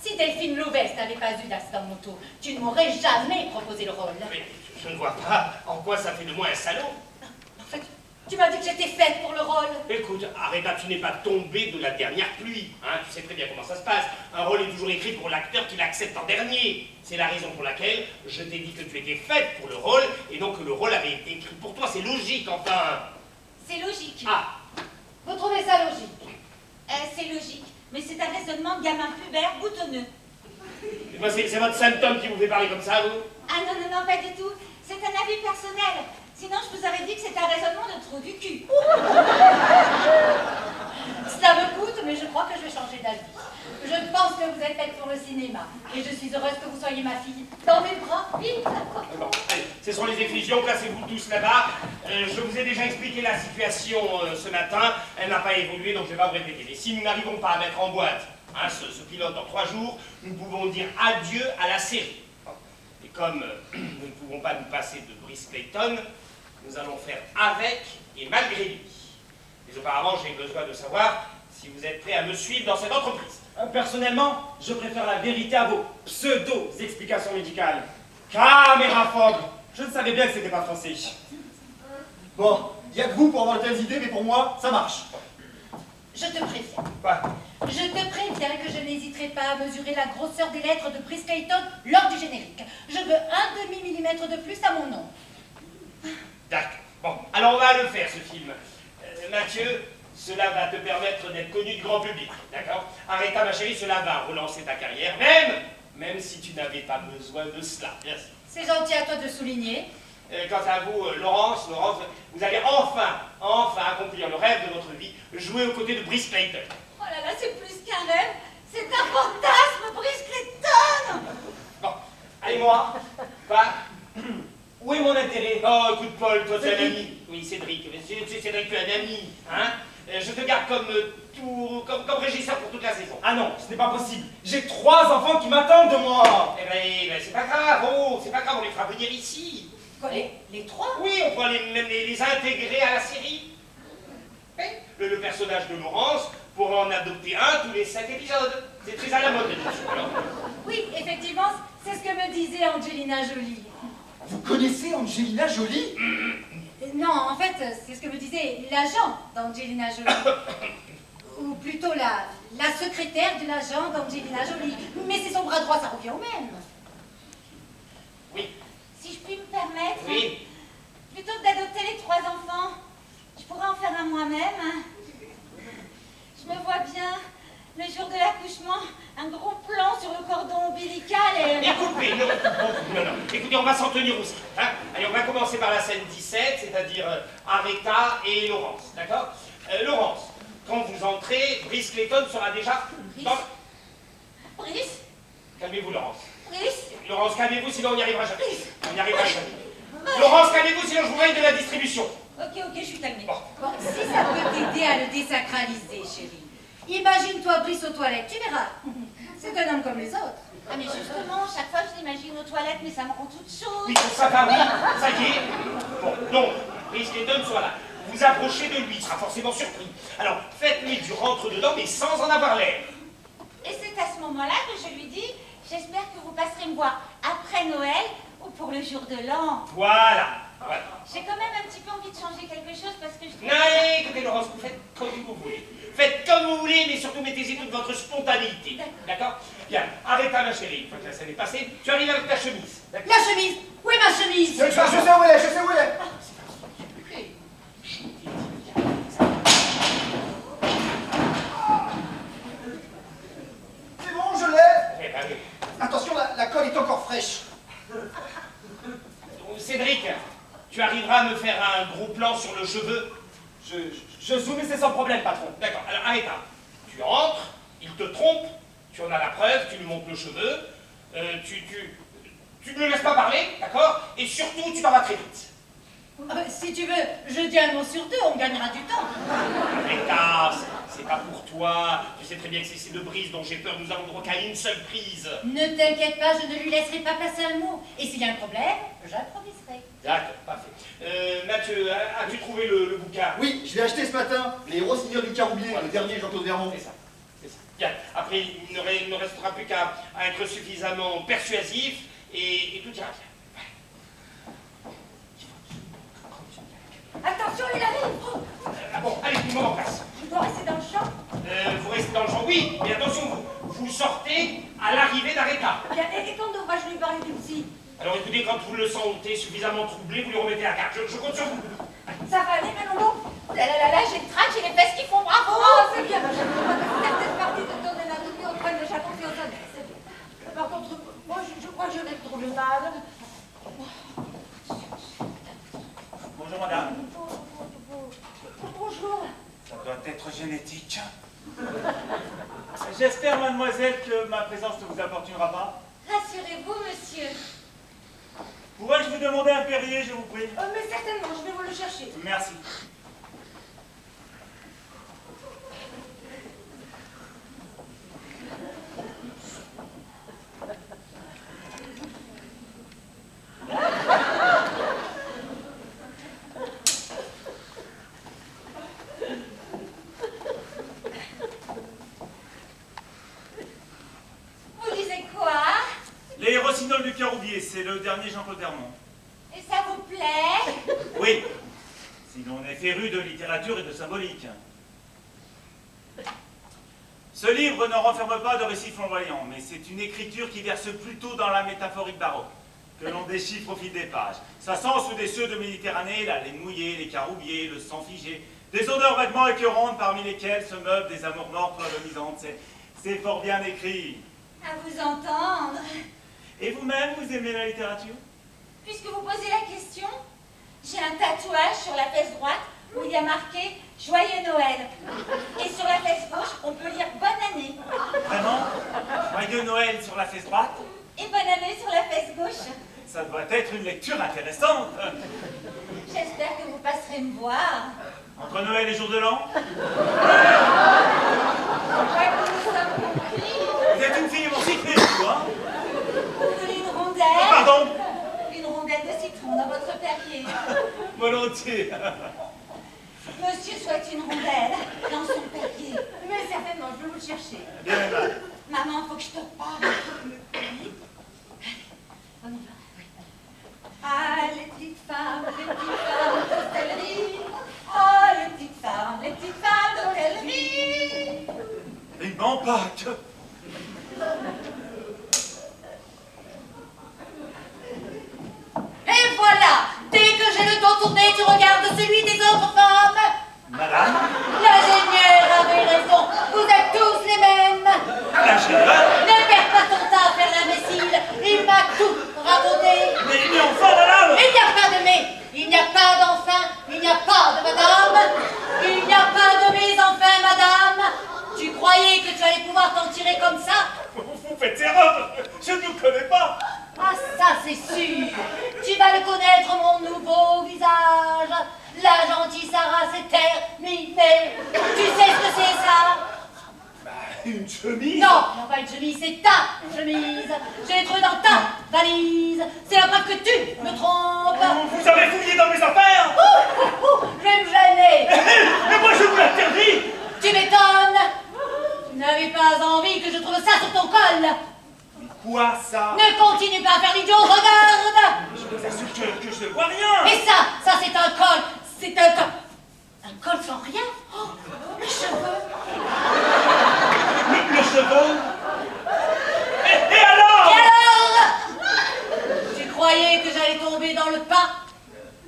Si Delphine Louvès n'avait pas eu d'accident de moto, tu ne m'aurais jamais proposé le rôle. Mais je ne vois pas en quoi ça fait de moi un salaud. En fait, tu m'as dit que j'étais faite pour le rôle. Écoute, Arrêta, tu n'es pas tombé de la dernière pluie. Hein, tu sais très bien comment ça se passe. Un rôle est toujours écrit pour l'acteur qui l'accepte en dernier. C'est la raison pour laquelle je t'ai dit que tu étais faite pour le rôle, et donc que le rôle avait été écrit pour toi. C'est logique, enfin. C'est logique. Ah, Vous trouvez ça logique? C'est logique, mais c'est un raisonnement de gamin pubère boutonneux. eh ben, c'est votre symptôme qui vous fait parler comme ça, vous? Ah non, non, non, pas du tout. C'est un avis personnel. Sinon, je vous aurais dit que c'est un raisonnement de trou du cul. Cela me coûte, mais je crois que je vais changer d'avis. Je pense que vous êtes faite pour le cinéma. Et je suis heureuse que vous soyez ma fille. Dans mes bras, vite. Bon, allez, ce sont les effusions, placez-vous tous là-bas. Je vous ai déjà expliqué la situation ce matin. Elle n'a pas évolué, donc je ne vais pas vous répéter. Mais si nous n'arrivons pas à mettre en boîte ce pilote en 3 jours, nous pouvons dire adieu à la série. Et comme nous ne pouvons pas nous passer de Brice Clayton, nous allons faire avec et malgré lui. Mais auparavant, j'ai besoin de savoir si vous êtes prêts à me suivre dans cette entreprise. Personnellement, je préfère la vérité à vos pseudo-explications médicales. Caméraphobes! Je ne savais bien que c'était pas français. Bon, il n'y a que vous pour avoir de telles idées, mais pour moi, ça marche. Je te préviens. Quoi? Je te préviens que je n'hésiterai pas à mesurer la grosseur des lettres de Brice Clayton lors du générique. Je veux un demi-millimètre de plus à mon nom. D'accord. Bon, alors on va le faire, ce film. Mathieu, cela va te permettre d'être connu du grand public, d'accord? Arrêta, ma chérie, cela va relancer ta carrière, même si tu n'avais pas besoin de cela, bien sûr. C'est gentil à toi de souligner. Quant à vous, Laurence, vous allez enfin accomplir le rêve de votre vie, jouer aux côtés de Brice Clayton. Oh là là, c'est plus qu'un rêve. C'est un fantasme, Brice Clayton. Bon, allez, Moi, quoi? où est mon intérêt? Oh, écoute, Paul, toi, tu es un ami. Oui, Cédric, Cédric, tu es un ami, hein? Je te garde comme régisseur pour toute la saison. Ah non, ce n'est pas possible. J'ai 3 enfants qui m'attendent de moi. Eh ben, c'est pas grave, c'est pas grave, on les fera venir ici. Quoi, les trois? Oui, on pourra même les intégrer à la série. Oui. Le personnage de Laurence pourra en adopter un tous les 5 épisodes. C'est très à la mode, bien sûr. Alors. Oui, effectivement, c'est ce que me disait Angelina Jolie. Vous connaissez Angelina Jolie? Non, en fait, c'est ce que me disait l'agent d'Angelina Jolie. Ou plutôt la secrétaire de l'agent d'Angelina Jolie. Mais c'est son bras droit, ça revient au même. Oui, Si je puis me permettre, oui. plutôt que d'adopter les 3 enfants, je pourrais en faire un moi-même. Je me vois bien par la scène 17, c'est-à-dire Aretha et Laurence, d'accord? Laurence, quand vous entrez, Brice Clayton sera déjà dans... Brice? Calmez-vous, Laurence. Brice? Laurence, calmez-vous, sinon on n'y arrivera jamais. On n'y arrivera jamais. Laurence, calmez-vous, sinon je vous raye de la distribution. Ok, je suis calmée. Bon. Bon, si ça peut t'aider à le désacraliser, chérie. Imagine-toi Brice aux toilettes, tu verras. C'est un homme comme les autres. Ah mais justement, chaque fois je l'imagine aux toilettes, mais ça me rend toute chose. Oui, ça va, oui, ça y est. Bon, donc, Brice Clayton soit là. Vous approchez de lui, il sera forcément surpris. Alors, faites-lui du rentre-dedans, mais sans en avoir l'air. Et c'est à ce moment-là que je lui dis, j'espère que vous passerez me voir après Noël ou pour le jour de l'an. Voilà. J'ai quand même un petit peu envie de changer quelque chose parce que je trouve... Non, écoutez, Laurence, vous faites comme vous voulez. Faites comme vous voulez, mais surtout mettez-y toute votre spontanéité. D'accord? Bien, arrête ma chérie. Une fois que la scène est passée, tu arrives avec ta chemise. La chemise? Où est ma chemise? Je sais où elle est, je sais où elle est. C'est bon, je l'ai. Eh ben oui. Attention, la colle est encore fraîche. Cédric, tu arriveras à me faire un gros plan sur le cheveu? Je zoome et c'est sans problème, patron. D'accord, alors arrête. Tu entres, il te trompe, tu en as la preuve, tu lui montres le cheveu, tu ne le laisses pas parler, d'accord? Et surtout, tu t'en vas très vite. Si tu veux, je dis un mot sur deux, on gagnera du temps. Arrête, c'est pas pour toi. Tu sais très bien que c'est de Brice dont j'ai peur, nous avons droit qu'à une seule prise. Ne t'inquiète pas, je ne lui laisserai pas passer un mot. Et s'il y a un problème, j'improviserai. D'accord, parfait. Mathieu, as-tu trouvé le bouquin? Oui, je l'ai acheté ce matin. Les Rossignols du Caroubier, le dernier Jean-Claude Vermont. C'est ça, c'est ça. Bien, après, il ne restera plus qu'à être suffisamment persuasif et tout ira bien. Attention, il arrive. Ah bon, allez, tout le monde en place. Je dois rester dans le champ. Vous restez dans le champ, oui, mais attention, vous sortez à l'arrivée d'Aretha. Bien, et quand devrais-je lui parler du psy? Alors écoutez, quand vous le sentez suffisamment troublé, vous lui remettez la carte. Je compte sur vous. Ça va aller, Mélolo? Là, j'ai le trac, j'ai les fesses qui font bravo. Oh, c'est bien, ma chérie. On va peut-être partie de ton anatomie auprès de chaton qui en c'est bien. Par contre, moi, je crois que je vais le trouver mal. Bonjour, madame. Bonjour. Ça doit être génétique. J'espère, mademoiselle, que ma présence ne vous importunera pas. Rassurez-vous, monsieur. Pourrais-je vous demander un Perrier, je vous prie? Mais certainement, je vais vous le chercher. Merci. Vous disiez quoi? Les Rossignols du Caroubier, c'est le dernier Jean-Claude Vermont. Et ça vous plaît? Oui, si l'on est féru de littérature et de symbolique. Ce livre ne renferme pas de récits flamboyants, mais c'est une écriture qui verse plutôt dans la métaphorique baroque, que l'on déchiffre au fil des pages. Ça sent sous des cieux de Méditerranée, la laine mouillée, les caroubiers, le sang figé, des odeurs vaguement écœurantes parmi lesquelles se meuvent des amours mortes ou agonisantes. C'est fort bien écrit. À vous entendre. Et vous-même, vous aimez la littérature? Puisque vous posez la question, j'ai un tatouage sur la fesse droite où il y a marqué « Joyeux Noël ». Et sur la fesse gauche, on peut lire « Bonne année ». Vraiment? Joyeux Noël sur la fesse droite? Et « Bonne année » sur la fesse gauche. Ça doit être une lecture intéressante. J'espère que vous passerez me voir. Entre Noël et jour de l'an? Nous sommes compris. Vous êtes une fille émancipée, vous, hein? Vous voulez une Oh, rondelle? pardon? Une rondelle de citron dans votre Perrier. Volontiers. Monsieur souhaite une rondelle dans son Perrier. Mais certainement, je vais vous le chercher. Bien aimable. Maman, faut que je te parle. On y va. Ah, les petites femmes d'hôtellerie. Oh, les petites femmes d'hôtellerie. Il m'en Pâques. Et voilà! Dès que j'ai le dos tourné, tu regardes celui des autres femmes! Madame? L'ingénieur avait raison, vous êtes tous les mêmes! L'ingénieur? Ne perds pas ton temps à faire l'imbécile, il m'a tout raconté! Mais enfin, madame! Il n'y a pas de mais, connais pas. Ah, ça c'est sûr. Tu vas le connaître, mon nouveau visage. La gentille Sarah s'est terminée. Tu sais ce que c'est, ça? Bah, une chemise. Non, non, pas une chemise, c'est ta chemise. Je l'ai trouvée dans ta valise. C'est la preuve que tu me trompes. Vous avez fouillé dans mes affaires. Je vais me gêner. Mais moi, je vous l'interdis. Tu m'étonnes. Tu n'avais pas envie que je trouve ça sur ton col. Quoi, ça? Ne continue pas à faire l'idiot, regarde. Je vous assure que je ne vois rien. Et ça c'est un col. C'est un col. Un col sans rien. Oh, mes cheveux. Le cheveu. Et alors? Et alors? Tu croyais que j'allais tomber dans le pas?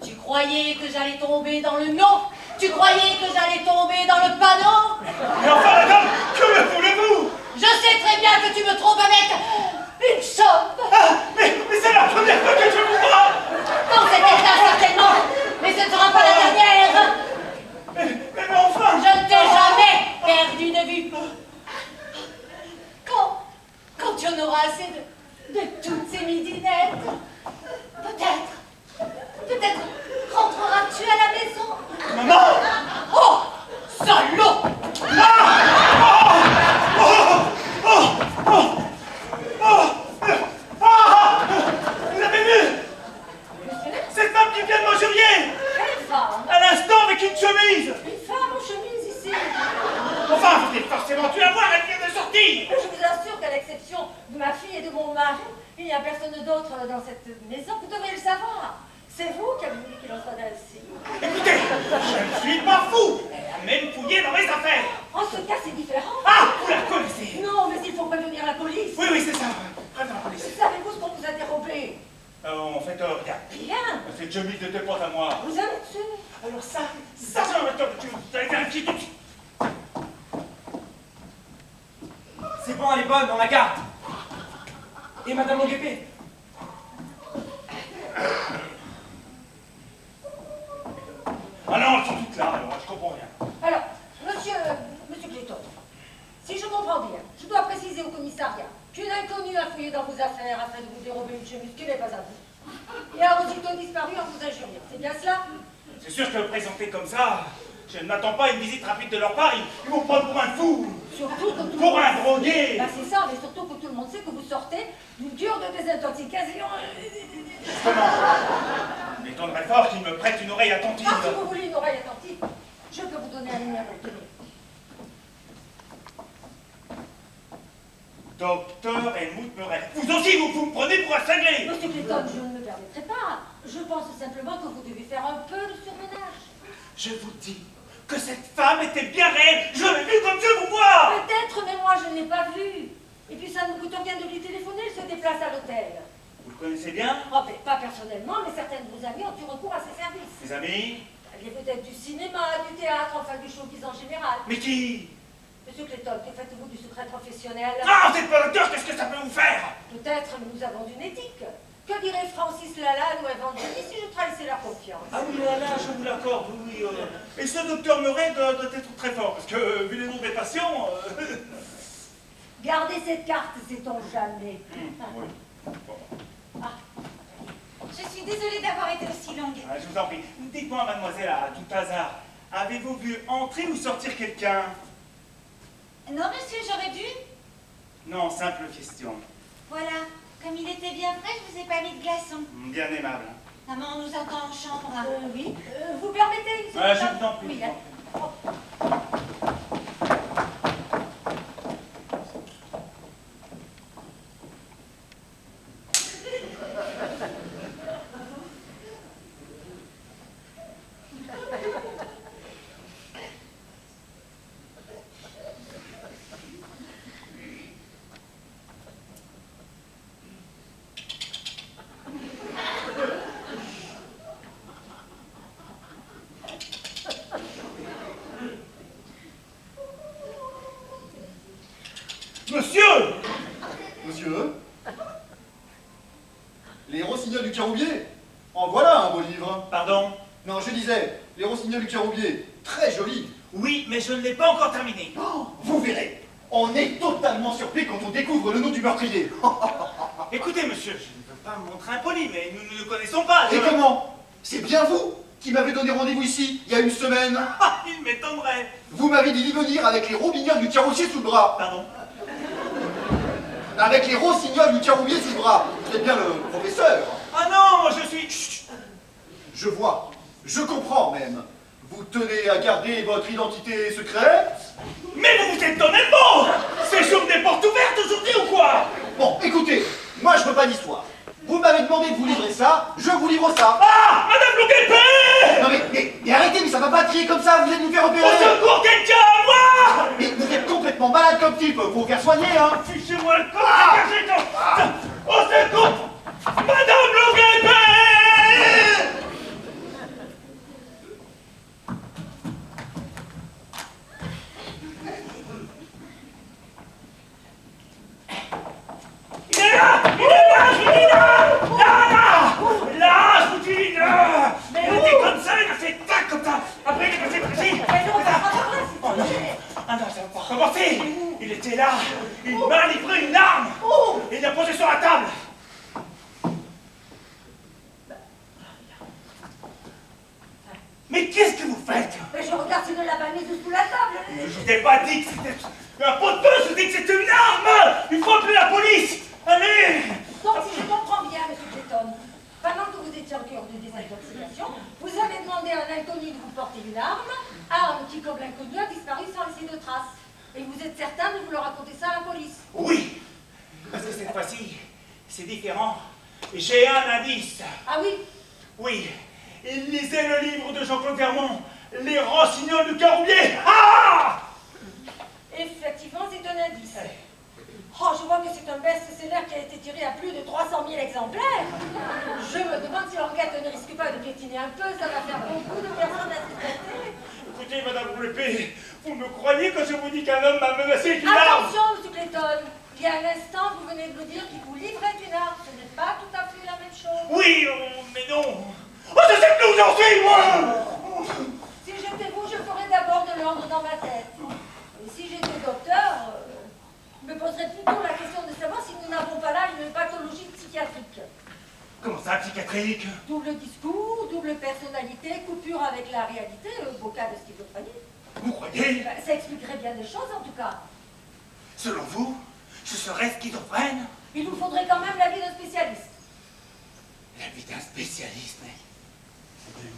Tu croyais que j'allais tomber dans le non? Tu croyais que j'allais tomber dans le panneau? Mais enfin, madame, que me voulez-vous? Je sais très bien que tu me trompes avec une chope. Ah, mais c'est la première fois que je vous vois. Dans cet état, certainement. Mais ce ne sera pas la dernière. Mais enfin. Je ne t'ai jamais perdu de vue. Quand tu en auras assez de toutes ces midinettes, peut-être rentreras-tu à la maison. Maman. Oh, salaud! Vous avez vu? Cette femme qui vient de m'injurier Quelle femme? à l'instant avec une chemise. Une femme en chemise ici. Enfin, vous êtes forcément dû la voir, elle vient de sortir. Je vous assure qu'à l'exception de ma fille et de mon mari, il n'y a personne d'autre dans cette maison. Vous devriez le savoir. C'est vous qui avez voulu qu'il en soit ainsi. Écoutez, je ne suis pas fou. Elle a même fouillé dans mes affaires. En ce cas, c'est différent. Ah, vous la connaissez? Non, mais il faut prévenir la police. Oui, c'est ça. Prévenez la police. Savez-vous ce qu'on vous a dérobé? En fait, regarde. Rien. Cette chemise n'était pas à moi. Vous avez dessus. Alors ça, tu allez vérifier tout de suite. C'est bon, elle est bonne, on la garde. Et Madame Oguépé? Ah non, elles sont toutes là, alors je comprends rien. Alors, monsieur Clayton, si je comprends bien, je dois préciser au commissariat qu'une inconnue a fouillé dans vos affaires afin de vous dérober une chemise qui n'est pas à vous. Et a aussitôt disparu en vous injuriant. C'est bien cela? C'est sûr que présenter comme ça, je ne m'attends pas à une visite rapide de leur part. Ils vont me prendre pour un fou. Surtout que tout le Pour monde... un drogué. Ben, c'est ça, mais surtout que tout le monde sait que vous sortez d'une cure de désintoxication. Justement, il m'étonnerait fort qu'ils me prêtent une oreille attentive. Ah, si vous voulez une oreille attentive, je peux vous donner un numéro. Tenez. Docteur Helmut Murray. Vous aussi, vous me prenez pour un cinglé. Monsieur Clayton, je ne me permettrai pas. Je pense simplement que vous devez faire un peu de surmenage. Je vous dis que cette femme était bien réelle. Je l'ai vue comme je vous vois. Peut-être, mais moi je ne l'ai pas vue. Et puis ça ne coûte rien de lui téléphoner, elle se déplace à l'hôtel. Vous le connaissez bien? Oh, ben, pas personnellement, mais certains de vos amis ont eu recours à ses services. Mes amis? Les vedettes du cinéma, du théâtre, enfin du showbiz en général. Mais qui? Monsieur Clayton, que faites-vous du secret professionnel? Ah, vous n'êtes pas docteur, qu'est-ce que ça peut vous faire? Peut-être, mais nous avons une éthique. Que dirait Francis Lalanne ou Evangélie si je trahissais leur confiance? Ah oui, là, je vous l'accorde, oui. Et ce docteur Murray doit être très fort, parce que, vu les noms des patients... Gardez cette carte, sait-on jamais. Oui. Bon. Je suis désolée d'avoir été aussi longue. Ah, je vous en prie. Dites-moi, mademoiselle, à tout hasard, avez-vous vu entrer ou sortir quelqu'un? Non, monsieur, j'aurais dû. Non, simple question. Voilà, comme il était bien frais, je vous ai pas mis de glaçons. Bien aimable. Maman, on nous attend en chambre. Oui. Vous permettez, monsieur Je Clayton? vous en prie. Oui, je vous en prie. Monsieur! Monsieur? Les Rossignols du Caroubier? En voilà un beau livre. Pardon? Non, je disais, les Rossignols du Caroubier, très joli. Oui, mais je ne l'ai pas encore terminé. Oh, vous verrez, on est totalement surpris quand on découvre le nom du meurtrier. Écoutez, monsieur, je ne veux pas me montrer impoli, mais nous ne nous connaissons pas. Et comment? C'est bien vous qui m'avez donné rendez-vous ici, il y a une semaine. Ah, il m'étonnerait. Vous m'avez dit d'y venir avec les robignons du carrossier sous le bras. Pardon? Avec les rossignols du carroubier sous le bras. Vous êtes bien le professeur. Ah non, moi je suis... Chut. Je vois, je comprends même. Vous tenez à garder votre identité secrète? Mais vous vous êtes donné le mot. C'est jour des portes ouvertes aujourd'hui ou quoi? Bon, écoutez, moi je veux pas d'histoire. Vous m'avez demandé de vous livrer ça, je vous livre ça. Ah, Madame Longuepée! Non mais arrêtez, mais ça va pas crier comme ça, vous allez nous faire opérer. Au secours, quelqu'un, moi! Mais vous êtes complètement malade comme type, faut vous faire soigner, hein. Fichez-moi le corps, dégagez. Au secours! Madame Longuepée! Il est là! Il est là! Je vous dis là! Là, je vous dis là! Mais Il où? était comme ça, il a fait tac comme ça! Après, il est passé par ici! Mais non, ça va pas, Oh non! Ah non, ça va pas recommencer! Il était là! Il m'a livré une arme! Et il l'a posée sur la table! Mais qu'est-ce que vous faites? Mais je regarde s'il ne l'a pas mise sous la table. Je vous ai pas dit que c'était un poteau, je vous ai dit que c'était une arme! Il faut appeler la police! Allez! Donc, si je comprends bien, M. Clayton, pendant que vous étiez en cœur de désintoxication, vous avez demandé à un inconnu de vous porter une arme qui, comme l'inconnu, a disparu sans laisser de traces. Et vous êtes certain de vouloir raconter ça à la police? Oui! Parce que cette fois-ci, c'est différent. J'ai un indice. Ah oui? Oui, il lisait le livre de Jean-Claude Vermont, Les Rossignols du Caroubier. Ah! Effectivement, c'est un indice. Oh, je vois que c'est un best-seller qui a été tiré à plus de 300 000 exemplaires. Je me demande si l'enquête ne risque pas de piétiner un peu, ça va faire beaucoup de personnes à suspecter. Écoutez, Madame Roulepé, vous me croyez quand je vous dis qu'un homme m'a menacé d'une arme? Attention, M. Clayton. Il y a un instant, vous venez de nous dire qu'il vous livrait une arme. Ce n'est pas tout à fait la même chose. Oui, mais non. Oh, je sais plus où j'en suis, moi! Si j'étais vous, je ferais d'abord de l'ordre dans ma tête. Et si j'étais docteur, je me poserais plutôt la question de savoir si nous n'avons pas là une pathologie psychiatrique. Comment ça, psychiatrique? Double discours, double personnalité, coupure avec la réalité, beau cas de schizophrénie. Vous croyez? Ça expliquerait bien des choses, en tout cas. Selon vous, je serais schizophrène? Il vous faudrait quand même l'avis d'un spécialiste. L'avis d'un spécialiste, mais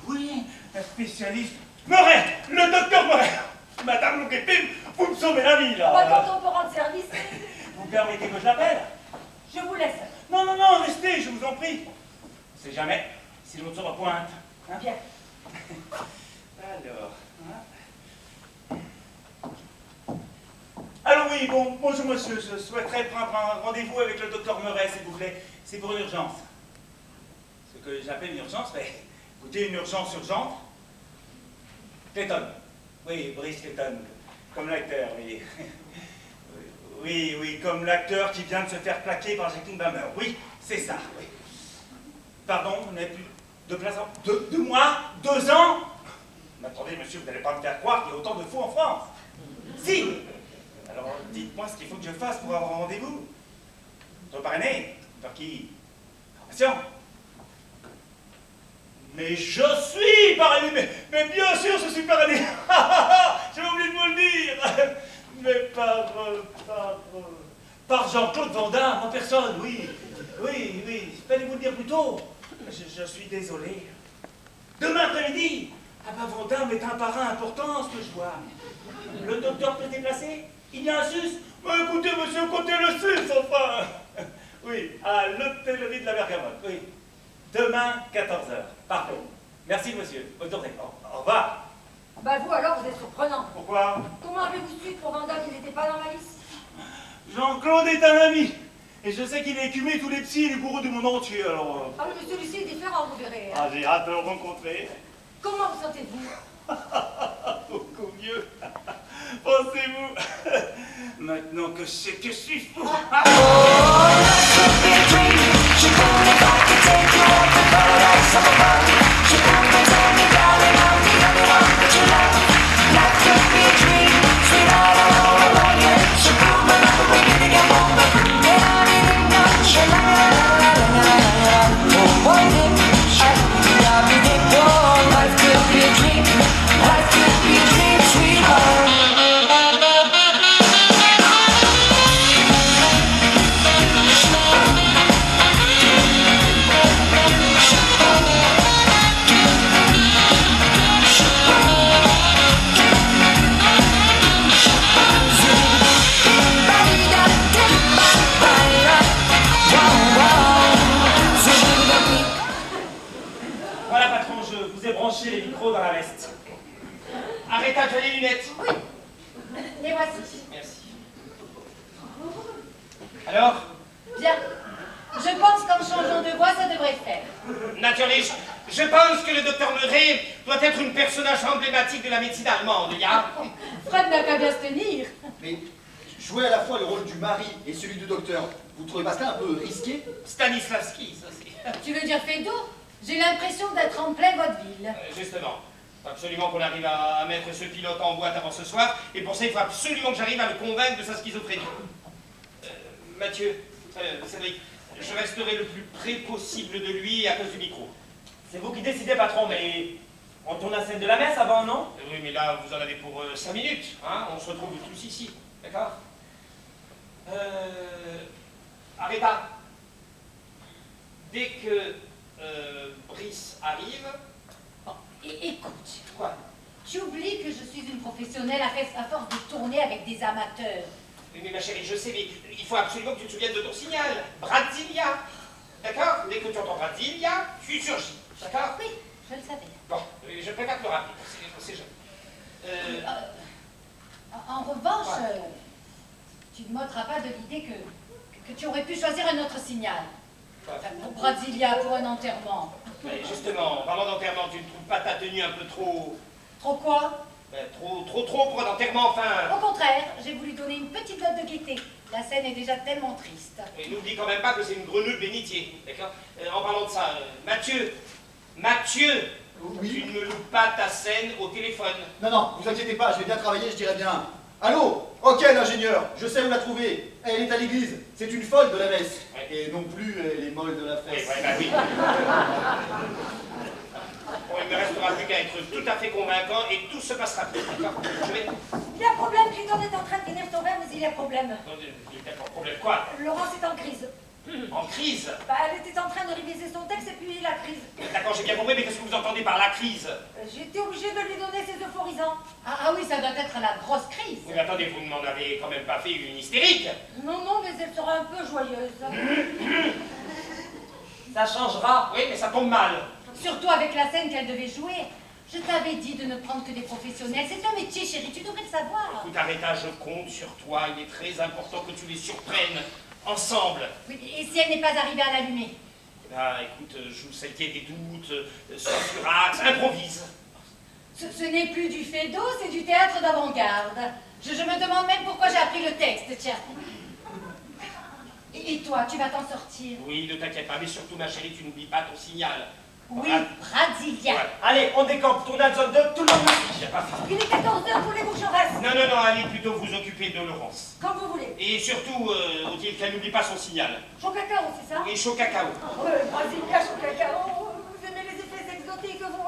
oui, un spécialiste. Meuret, le docteur Meuret. Madame Longuepé, vous me sauvez la vie, là. Quand on peut rendre service, Vous permettez que je l'appelle? je vous laisse. Non, non, non, restez, je vous en prie. On sait jamais si l'on se repointe. Hein? Bien. Alors, alors oui, bonjour monsieur, je souhaiterais prendre un rendez-vous avec le docteur Meuret, s'il vous plaît. C'est pour une urgence. Ce que j'appelle une urgence, mais écoutez, une urgence urgente. Clayton. Oui, Brice Clayton, comme l'acteur, oui. Oui, comme l'acteur qui vient de se faire plaquer par Jacqueline Bammer. Oui, c'est ça, oui. Pardon, vous n'avez plus de place en... 2 mois? 2 ans? Mais attendez, monsieur, vous n'allez pas me faire croire qu'il y a autant de fous en France. Si! Alors, dites-moi ce qu'il faut que je fasse pour avoir un rendez-vous. Votre parrainé? Par qui? Patient? Mais je suis parrainé! Mais bien sûr, je suis parrainé! J'ai oublié de vous le dire! Mais par Jean-Claude Van Damme, en personne, oui. Fallait vous le dire plus tôt. Je suis désolé. Demain après-midi, ah ben Van Damme est un parrain important, ce que je vois. Le docteur peut se déplacer? Il y a un sus? Écoutez, monsieur, comptez le sus, enfin. Oui, à l'hôtellerie de la Bergamote, oui. Demain, 14h. Parfait. Merci, monsieur. Bonne journée. Au revoir. Bah vous alors, vous êtes surprenant. Pourquoi? Comment avez-vous su que pour Van Damme, il n'était pas dans ma liste? Jean-Claude est un ami. Et je sais qu'il a écumé tous les psys et les gourous du monde entier, alors... Ah mais celui-ci est différent, vous verrez. Ah, j'ai hâte de le rencontrer. Comment vous sentez-vous? Beaucoup mieux. Pensez-vous. Maintenant que je sais que je suis fou. She patron, je vous ai branché les micros dans la veste. Arrête à les lunettes. Oui. Les voici. Merci. Alors, Bien. Je pense qu'en changeant de voix, ça devrait faire. naturaliste, je pense que le docteur Meuret doit être une personnage emblématique de la médecine allemande, ya. Fred n'a qu'à bien se tenir. Mais jouer à la fois le rôle du mari et celui du docteur, vous trouvez pas ça un peu risqué? Stanislavski, ça c'est... Tu veux dire Fédo? J'ai l'impression d'être en plein vaudeville. Justement. Faut absolument qu'on arrive à mettre ce pilote en boîte avant ce soir, et pour ça, il faut absolument que j'arrive à le convaincre de sa schizophrénie. Mathieu, Cédric, je resterai le plus près possible de lui à cause du micro. C'est vous qui décidez, patron, mais on tourne la scène de la messe avant, non? Oui, mais là, vous en avez pour 5 minutes, hein? On se retrouve tous ici, d'accord? Arrêta. Dès que Brice arrive... Écoute, Quoi? tu oublies que je suis une professionnelle à force de tourner avec des amateurs. Oui, mais ma chérie, je sais, mais il faut absolument que tu te souviennes de ton signal. Brasilia. D'accord? Dès que tu entends Brasilia, tu surgis. D'accord? Oui, je le savais. Bon, je préfère te le rappeler, on sait jamais. En revanche, tu ne m'ôteras pas de l'idée que tu aurais pu choisir un autre signal. Enfin, pour Brasilia, pour un enterrement. Mais justement, en parlant d'enterrement, tu ne trouves pas ta tenue un peu trop... Trop quoi? Trop pour un enterrement, enfin... Au contraire, j'ai voulu donner une petite note de gaieté. La scène est déjà tellement triste. Et n'oublie quand même pas que c'est une grenouille bénitier, d'accord? En parlant de ça, Mathieu, Oui. tu ne loupes pas ta scène au téléphone. Non, non, vous inquiétez pas, je vais bien travailler, je dirais bien. Allô? Ok, l'ingénieur, je sais où la trouver. Elle est à l'église, c'est une folle de la messe. Ouais. Et non plus, elle est molle de la Oui, fesse. ouais, bah oui. Bon, il me restera plus qu'à être tout à fait convaincant et tout se passera bien, d'accord? Je vais... Il y a problème, Clayton est en train de venir sauver, mais il y a problème. Non, d'accord, problème quoi? Laurence est en crise. En crise? Bah, elle était en train de réviser son texte et puis la crise. D'accord, j'ai bien compris, mais qu'est-ce que vous entendez par la crise? J'ai été obligée de lui donner ses euphorisants. Ah oui, ça doit être la grosse crise. Oui, mais attendez, vous ne m'en avez quand même pas fait une hystérique? Non, non, mais elle sera un peu joyeuse. Ça changera. Oui, mais ça tombe mal. Surtout avec la scène qu'elle devait jouer. Je t'avais dit de ne prendre que des professionnels. C'est un métier, chérie, tu devrais le savoir. Écoute, Arrêta, je compte sur toi. Il est très important que tu les surprennes ensemble. Oui, et si elle n'est pas arrivée à l'allumer? Ah, écoute, joue celle qui a des doutes, sois sur axe, improvise. Ce n'est plus du Fédo, c'est du théâtre d'avant-garde. Je me demande même pourquoi j'ai appris le texte, tiens. Et toi, tu vas t'en sortir? Oui, ne t'inquiète pas, mais surtout, ma chérie, tu n'oublies pas ton signal. Oui, Ah, Brasilia. ouais. Allez, on décampe, tournage zone 2, tout le monde me suit. Y a pas fait. Il est 14h, voulez-vous que je reste? Non, non, non, allez plutôt vous occuper de Laurence. Comme vous voulez. Et surtout, faut-il qu'elle n'oublie pas son signal. Chaud cacao, c'est ça? Et chaud cacao. Brasilia, chaud cacao. Vous aimez les effets exotiques, vous?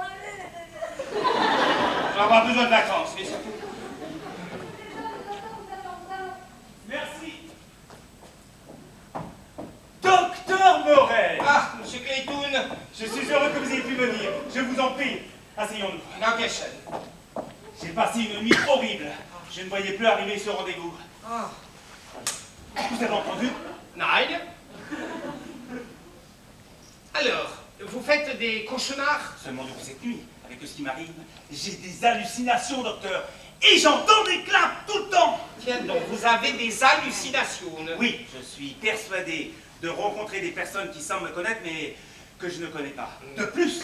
On va avoir besoin de vacances, mais surtout... Merci. Docteur Moret. Ah, monsieur Clayton. Je suis heureux que vous ayez pu venir. Je vous en prie. Asseyons-nous. Dans quelle chaîne? J'ai passé une nuit horrible. Je ne voyais plus arriver ce rendez-vous. Ah. Vous avez entendu? Nine. Alors, vous faites des cauchemars? Seulement durant cette nuit, avec ce qui m'arrive, j'ai des hallucinations, docteur. Et j'entends des claps tout le temps. Tiens donc, vous avez des hallucinations. Oui, je suis persuadé de rencontrer des personnes qui semblent me connaître, mais que je ne connais pas. De plus,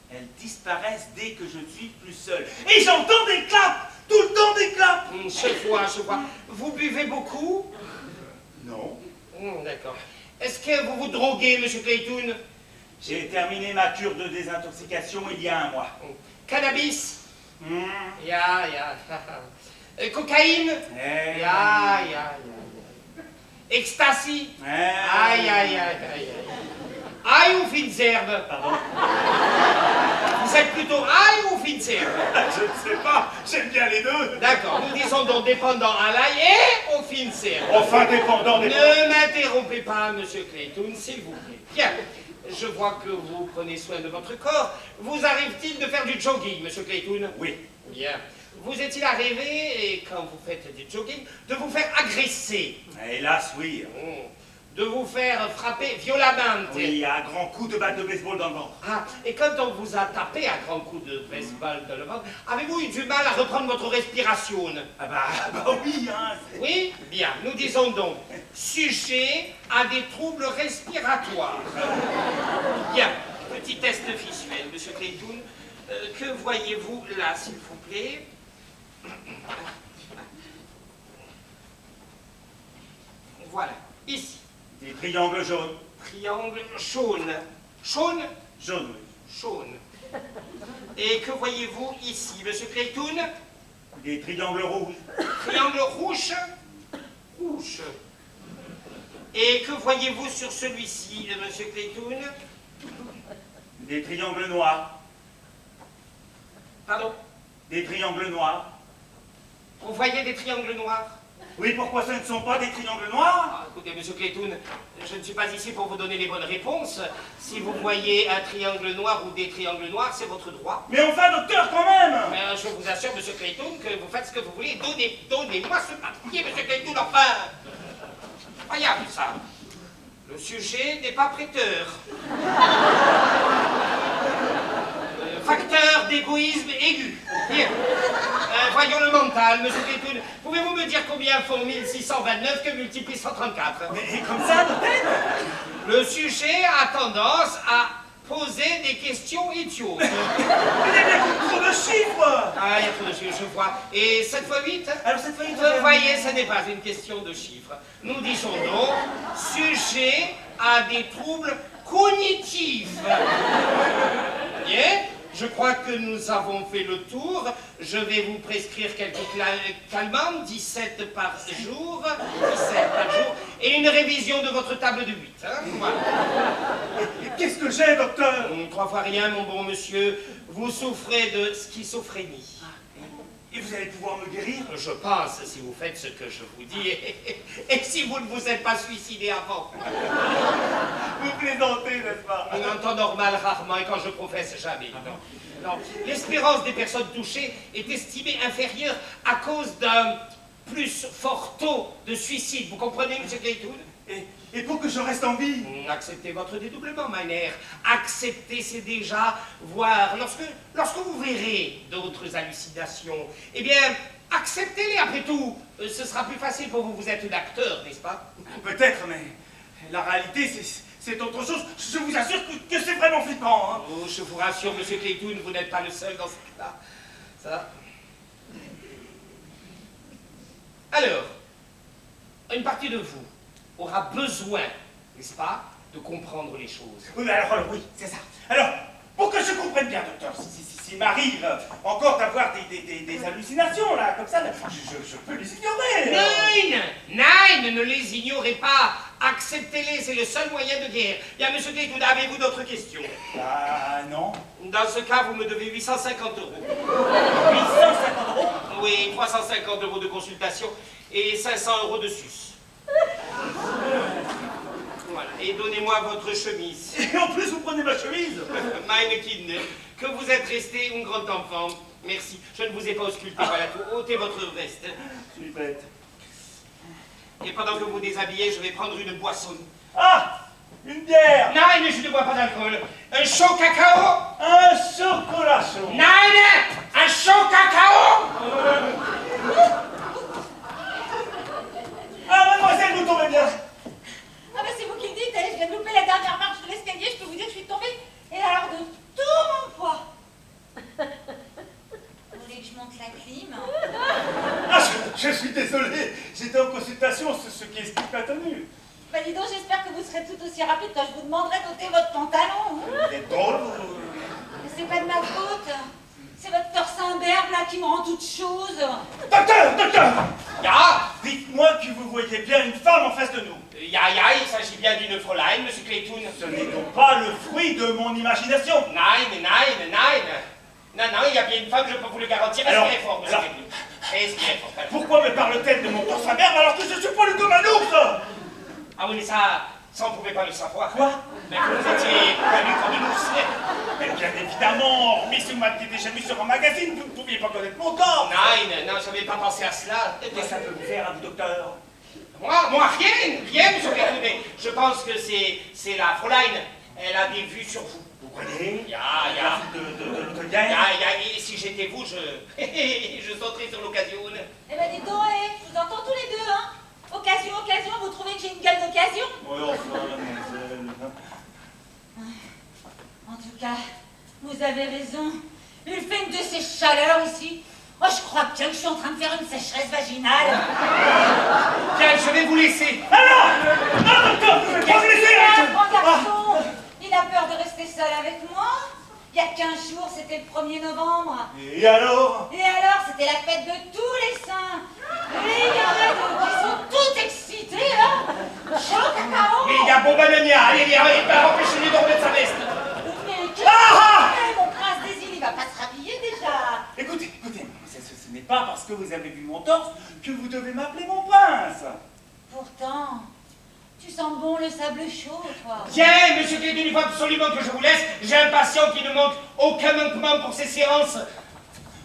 elles disparaissent dès que je ne suis plus seul. Et j'entends des claps! Tout le temps des claps! Je vois, je vois. Vous buvez beaucoup? Non. D'accord. Est-ce que vous vous droguez, monsieur Clayton? J'ai terminé ma cure de désintoxication il y a un mois. Cannabis? Hmm. Ya. Cocaïne? Ya. Ecstasy? Aïe. Aïe ou fines herbes? Pardon? Vous êtes plutôt aïe ou fines herbes? Je ne sais pas, j'aime bien les deux. D'accord, nous disons donc dépendant à l'ail et aux fines herbes. Enfin, dépendant des... Ne m'interrompez pas, monsieur Clayton, s'il vous plaît. Bien, je vois que vous prenez soin de votre corps. Vous arrive-t-il de faire du jogging, monsieur Clayton? Oui. Bien. Vous est-il arrivé, et quand vous faites du jogging, de vous faire agresser? Hélas, oui. de vous faire frapper violemment. Oui, à grands coups de batte de baseball dans le ventre. Ah, et quand on vous a tapé à grands coups de baseball dans le ventre, avez-vous eu du mal à reprendre votre respiration? Ah bah oui, hein. Oui? Bien, nous disons donc, sujet à des troubles respiratoires. Bien, petit test visuel, monsieur Clayton. Que voyez-vous là, s'il vous plaît? Voilà, ici. Des triangles jaunes. Triangle jaune. Jaune? Jaune, oui. Jaune. Et que voyez-vous ici, monsieur Clayton? Des triangles rouges. Triangle rouge? Rouge. Et que voyez-vous sur celui-ci, monsieur Clayton? Des triangles noirs. Pardon? Des triangles noirs. Vous voyez des triangles noirs? Oui, pourquoi ce ne sont pas des triangles noirs? Ah, écoutez, monsieur Clayton, je ne suis pas ici pour vous donner les bonnes réponses. Si vous voyez un triangle noir ou des triangles noirs, c'est votre droit. Mais enfin, docteur, quand même! Mais je vous assure, monsieur Clayton, que vous faites ce que vous voulez. Donnez-moi ce papier, monsieur Clayton, enfin! Incroyable, ça. Le sujet n'est pas prêteur. Facteur d'égoïsme aigu. Bien. Voyons le mental, monsieur Clayton. Pouvez-vous me dire combien font 1629 que multiplie 134? Mais comme ça, de tête? Le sujet a tendance à poser des questions idiotes. Mais il y a bien trop de chiffres! Ah, il y a trop de chiffres, je vois. Et 7 fois 8? Alors cette fois, il Vous voyez, ce n'est pas une question de chiffres. Nous disons donc, sujet à des troubles cognitifs. Bien, je crois que nous avons fait le tour. Je vais vous prescrire quelques calmants, 17 par jour, 17 par jour, et une révision de votre table de 8. Hein, voilà. Et qu'est-ce que j'ai, docteur? 3 fois rien, mon bon monsieur. Vous souffrez de schizophrénie. Et vous allez pouvoir me guérir? Je pense, si vous faites ce que je vous dis, et si vous ne vous êtes pas suicidé avant. Vous plaisantez, n'est-ce pas? En temps normal, rarement, et quand je professe, jamais. Non. Non. L'espérance des personnes touchées est estimée inférieure à cause d'un plus fort taux de suicide. Vous comprenez, M. Clayton? Et pour que je reste en vie? Acceptez votre dédoublement, Miner. Acceptez, c'est déjà voir. Lorsque vous verrez d'autres hallucinations, eh bien, acceptez-les après tout. Ce sera plus facile pour vous. Vous êtes un acteur, n'est-ce pas? Peut-être, mais la réalité, c'est autre chose. Je vous assure que c'est vraiment flippant. Hein. Oh, je vous rassure, Monsieur Clayton, vous n'êtes pas le seul dans ce cas-là. Ça. Alors, une partie de vous aura besoin, n'est-ce pas, de comprendre les choses. Oui, alors oui, c'est ça. Alors, pour que je comprenne bien, docteur, s'il m'arrive encore d'avoir des hallucinations, là, comme ça, là, je peux les ignorer. Nein, ne les ignorez pas. Acceptez-les, c'est le seul moyen de guerre. Bien, monsieur Clayton, avez-vous d'autres questions? Ah, non. Dans ce cas, vous me devez 850 €. 850 €? Oui, 350 € de consultation et 500 € de sus. Voilà, et donnez-moi votre chemise. Et en plus, vous prenez ma chemise? Meine Kinder, que vous êtes resté une grande enfant. Merci, je ne vous ai pas ausculté. Voilà tout. Ôtez votre veste. Je suis prête. Et pendant que vous déshabillez, je vais prendre une boisson. Ah! Une bière! Nein, je ne bois pas d'alcool. Un chaud cacao? Un chocolat chaud! Nein, un chaud cacao? Ah, mademoiselle, vous tombez bien! Ah bah c'est vous qui le dites, je viens de louper la dernière marche de l'escalier, je peux vous dire que je suis tombée, et alors de tout mon poids. Vous voulez que je monte la clim? Ah, je suis désolé, j'étais en consultation, ce qui explique la tenue. Bah dis donc, j'espère que vous serez tout aussi rapide quand je vous demanderai d'ôter votre pantalon. Vous êtes drôle, Mais c'est pas de ma faute. C'est votre torse imberbe là qui me rend toute chose. Docteur! Ja, Dites-moi que vous voyez bien une femme en face de nous. ja, il s'agit bien d'une Fräulein, monsieur Clayton. Ce n'est donc pas le fruit de mon imagination. Nein. Non, il y a bien une femme, je peux vous le garantir. Alors, Respirez fort, monsieur Clayton. Respirez fort. Pourquoi me parle-t-elle de mon torse imberbe alors que je suis poilu comme un ours? Ah oui, mais ça on ne pouvait pas le savoir. Quoi? Mais que vous étiez connu comme une ours. Mais bien évidemment, hormis si vous m'aviez déjà vu sur un magazine, vous ne pouviez pas connaître mon corps. Nein, je n'avais pas pensé à cela. Et ça peut vous faire, hein, docteur? Moi, rien, monsieur Cléton, mais je pense que c'est la Fräulein. Elle a des vues sur vous. Vous croyez? Ya. Et si j'étais vous, je sauterais sur l'occasion. Eh ben, dites donc, je vous entends tous les deux, hein. Occasion, vous trouvez que j'ai une gueule d'occasion? Oui, enfin, mademoiselle. En tout cas, vous avez raison. Il fait une de ces chaleurs ici. Oh, je crois bien que je suis en train de faire une sécheresse vaginale. Tiens, je vais vous laisser. Non, docteur, vous ne pouvez pas me laisser. Grand garçon, il a peur de rester seul avec moi. Il y a 15 jours, c'était le 1er novembre. Et alors? Et alors, c'était la fête de tous les saints. Et il y en a d'autres qui sont toutes excités, là. Chaud cacao. Mais il y a bon banania. Allez, empêchez-les de remettre sa veste. Mais qu'est-ce que mon prince des îles, il va pas se rhabiller déjà. Écoutez, ce n'est pas parce que vous avez vu mon torse que vous devez m'appeler mon prince. Pourtant, tu sens bon le sable chaud, toi. Tiens, monsieur Cléton, il faut absolument que je vous laisse. J'ai un patient qui ne manque aucun manquement pour ses séances.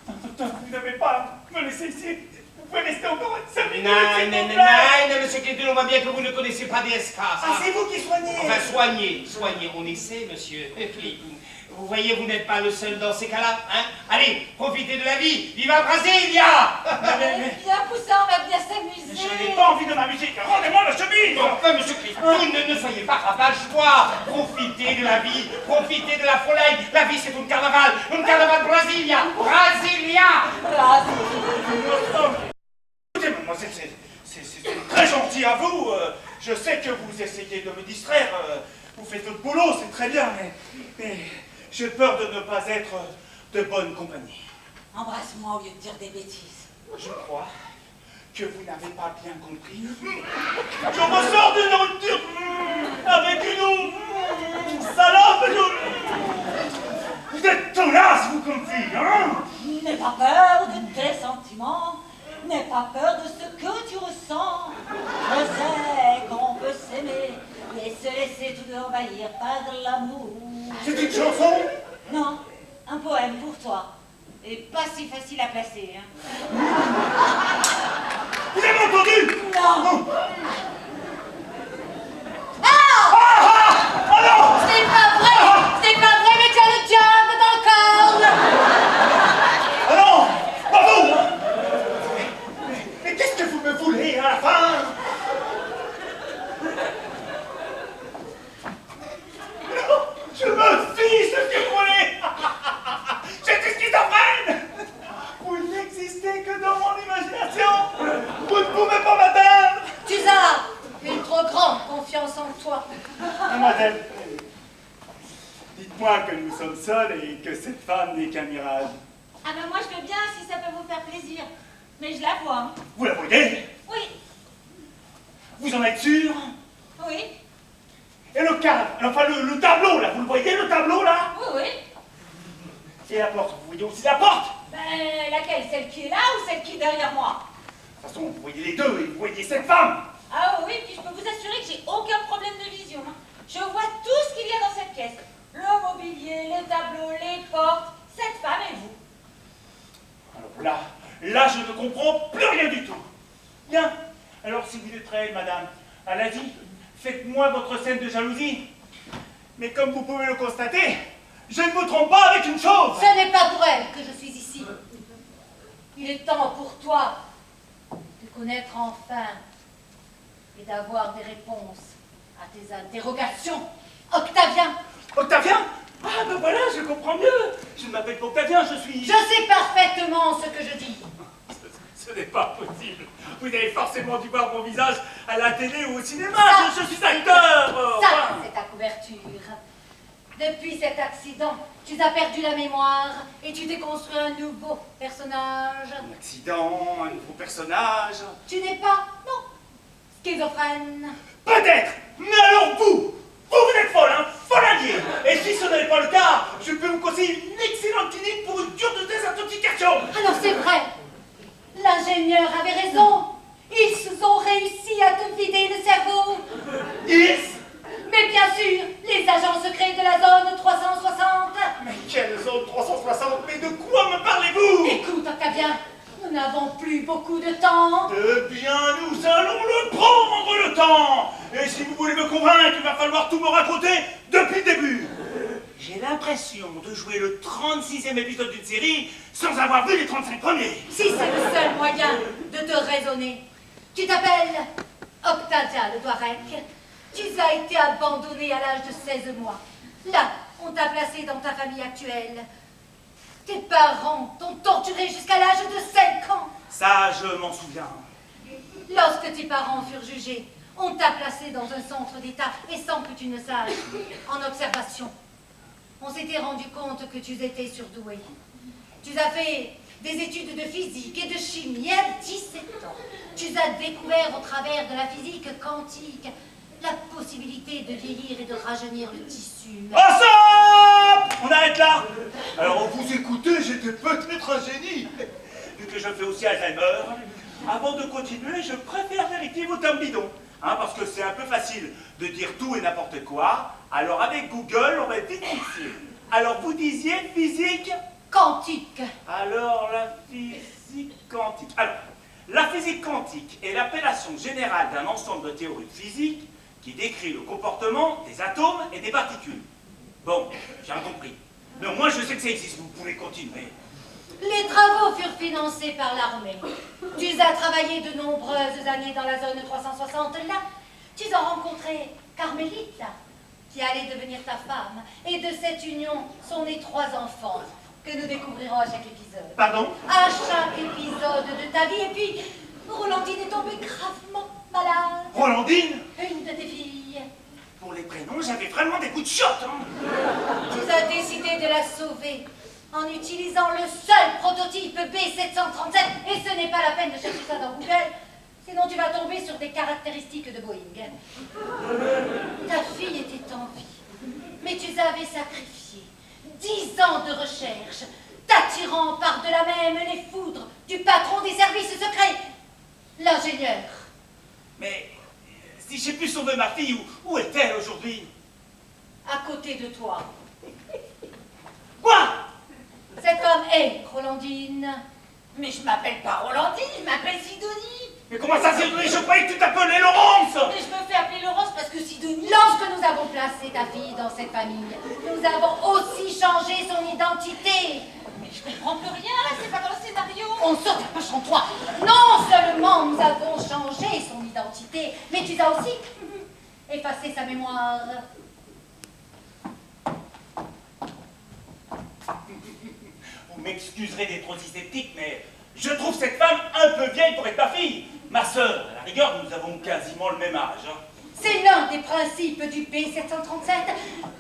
Docteur, vous n'avez pas à me laisser ici. Vous pouvez rester encore 5 minutes, s'il vous plaît. Non, monsieur Cléton, on voit bien que vous ne connaissez pas DSK. Ah, c'est vous qui soignez. Enfin, soignez. On essaie, monsieur Cléton. Vous voyez, vous n'êtes pas le seul dans ces cas-là, hein? Allez, profitez de la vie. Viva Brasilia! Viens, Poussin, on va bien s'amuser. Je n'ai pas envie de m'amuser. Rendez-moi la chemise. Enfin, monsieur Cléton, ne soyez pas rabat-joie. Profitez de la vie. Profitez de la Fräulein. La vie, c'est un carnaval Brasilia. Écoutez, mademoiselle, c'est très gentil à vous. Je sais que vous essayez de me distraire. Vous faites votre boulot, c'est très bien, mais j'ai peur de ne pas être de bonne compagnie. Embrasse-moi au lieu de dire des bêtises. Je crois que vous n'avez pas bien compris. Je ressors d'une rupture avec une eau salope. Vous êtes tenace, vous, comme fille, hein? N'aie pas peur de tes sentiments. N'aie pas peur de ce que tu ressens. Je sais qu'on peut s'aimer et se laisser tout envahir par de l'amour. C'est une chanson? Non, un poème pour toi. Et pas si facile à placer, hein. Vous avez entendu? Non. Ah non! C'est pas vrai, mais tu as le diable dans le corps. Ah non! Pas vous! Mais qu'est-ce que vous me voulez à la fin? Non, je me fiche de ce que vous voulez! J'étais schizophrène! Vous n'existez que dans mon imagination! Vous ne pouvez pas m'atteindre! Tu as une trop grande confiance en toi. Mademoiselle, dites-moi que nous sommes seuls et que cette femme n'est qu'un mirage. Ah ben moi je veux bien si ça peut vous faire plaisir. Mais je la vois. Hein. Vous la voyez? Oui, Vous en êtes sûr? oui, Et le cadre, enfin le tableau là, vous le voyez le tableau là? oui. Et la porte, vous voyez aussi la porte? Ben laquelle? Celle qui est là ou celle qui est derrière moi? De toute façon, vous voyez les deux et vous voyez cette femme. Ah oui, puis je peux vous assurer que j'ai aucun problème de vision. Hein. Je vois tout ce qu'il y a dans cette pièce. Le mobilier, les tableaux, les portes, cette femme et vous. Alors là, je ne comprends plus rien du tout. Bien. Alors si vous êtes prête, madame, allez-y, faites-moi votre scène de jalousie. Mais comme vous pouvez le constater, je ne me trompe pas avec une chose. Ce n'est pas pour elle que je suis ici. Il est temps pour toi de connaître enfin et d'avoir des réponses à tes interrogations. Octavien! Octavien? Ah ben voilà, je comprends mieux. Je ne m'appelle pas Octavien, je suis... Je sais parfaitement ce que je dis. Ce n'est pas possible. Vous avez forcément dû voir mon visage à la télé ou au cinéma. Ça, Je suis acteur. Ça, enfin. c'est ta couverture. Depuis cet accident, tu as perdu la mémoire et tu t'es construit un nouveau personnage. Un accident, un nouveau personnage. Tu n'es pas, non, schizophrène. Peut-être. Mais alors vous êtes folle, hein, folindier. Et si ce n'est pas le cas, je peux vous conseiller une excellente clinique pour une cure de désintoxication. Alors c'est vrai, l'ingénieur avait raison. Ils ont réussi à te vider le cerveau. Yes. Mais bien sûr, les agents secrets de la zone 360. Mais quelle zone 360? Mais de quoi me parlez-vous? Écoute, Octavien, Nous n'avons plus beaucoup de temps. Eh bien, nous allons le prendre, le temps. Et si vous voulez me convaincre, il va falloir tout me raconter depuis le début. J'ai l'impression de jouer le 36e épisode d'une série sans avoir vu les 35 premiers. Si c'est le seul moyen de te raisonner. Tu t'appelles Octavia de Douarec. Tu as été abandonnée à l'âge de 16 mois. Là, on t'a placé dans ta famille actuelle. Tes parents t'ont torturé jusqu'à l'âge de 5 ans. Ça, je m'en souviens. Lorsque tes parents furent jugés, on t'a placé dans un centre d'état et sans que tu ne saches, en observation. On s'était rendu compte que tu étais surdoué. Tu as fait des études de physique et de chimie à 17 ans. Tu as découvert au travers de la physique quantique la possibilité de vieillir et de rajeunir le tissu. Oh, stop! On arrête là. Alors, vous écoutez, j'étais peut-être un génie. Vu que je fais aussi Alzheimer, avant de continuer, je préfère vérifier vos termes bidons. Hein, parce que c'est un peu facile de dire tout et n'importe quoi. Alors, avec Google, on va vite fixer. Alors, vous disiez physique quantique. Alors, la physique quantique. Alors, la physique quantique est l'appellation générale d'un ensemble de théories physiques qui décrit le comportement des atomes et des particules. Bon, j'ai rien compris. Mais au moins, je sais que ça existe. Vous pouvez continuer. Les travaux furent financés par l'armée. Tu as travaillé de nombreuses années dans la zone 360. Là, tu as rencontré Carmelita, qui allait devenir ta femme. Et de cette union sont nés 3 enfants que nous découvrirons à chaque épisode. Pardon? À chaque épisode de ta vie. Et puis, Rolandine est tombée gravement malade. Rolandine? Une de tes filles. Pour les prénoms, j'avais vraiment des coups de shot, hein. Tu as décidé de la sauver en utilisant le seul prototype B737. Et ce n'est pas la peine de chercher ça dans Google. Sinon, tu vas tomber sur des caractéristiques de Boeing. Ta fille était en vie, mais tu avais sacrifié 10 ans de recherche, t'attirant par-delà même les foudres du patron des services secrets, l'ingénieur. Mais si j'ai pu sauver ma fille, où est-elle aujourd'hui? À côté de toi. Quoi? Cet homme est Rolandine. Mais je m'appelle pas Rolandine, je m'appelle Sidonie. Mais comment ça, Sidonie? Je croyais que tu t'appelais Laurence. Mais je me fais appeler Laurence parce que Sidonie... Lorsque nous avons placé ta fille dans cette famille, nous avons aussi changé son identité. Mais je comprends plus rien, là, c'est pas dans le scénario. On se dépêche en toi. Non seulement nous avons changé son identité, mais tu as aussi effacé sa mémoire. Vous m'excuserez d'être aussi sceptique, mais je trouve cette femme un peu vieille pour être ma fille. Ma sœur, à la rigueur, nous avons quasiment le même âge. Hein. C'est l'un des principes du B737.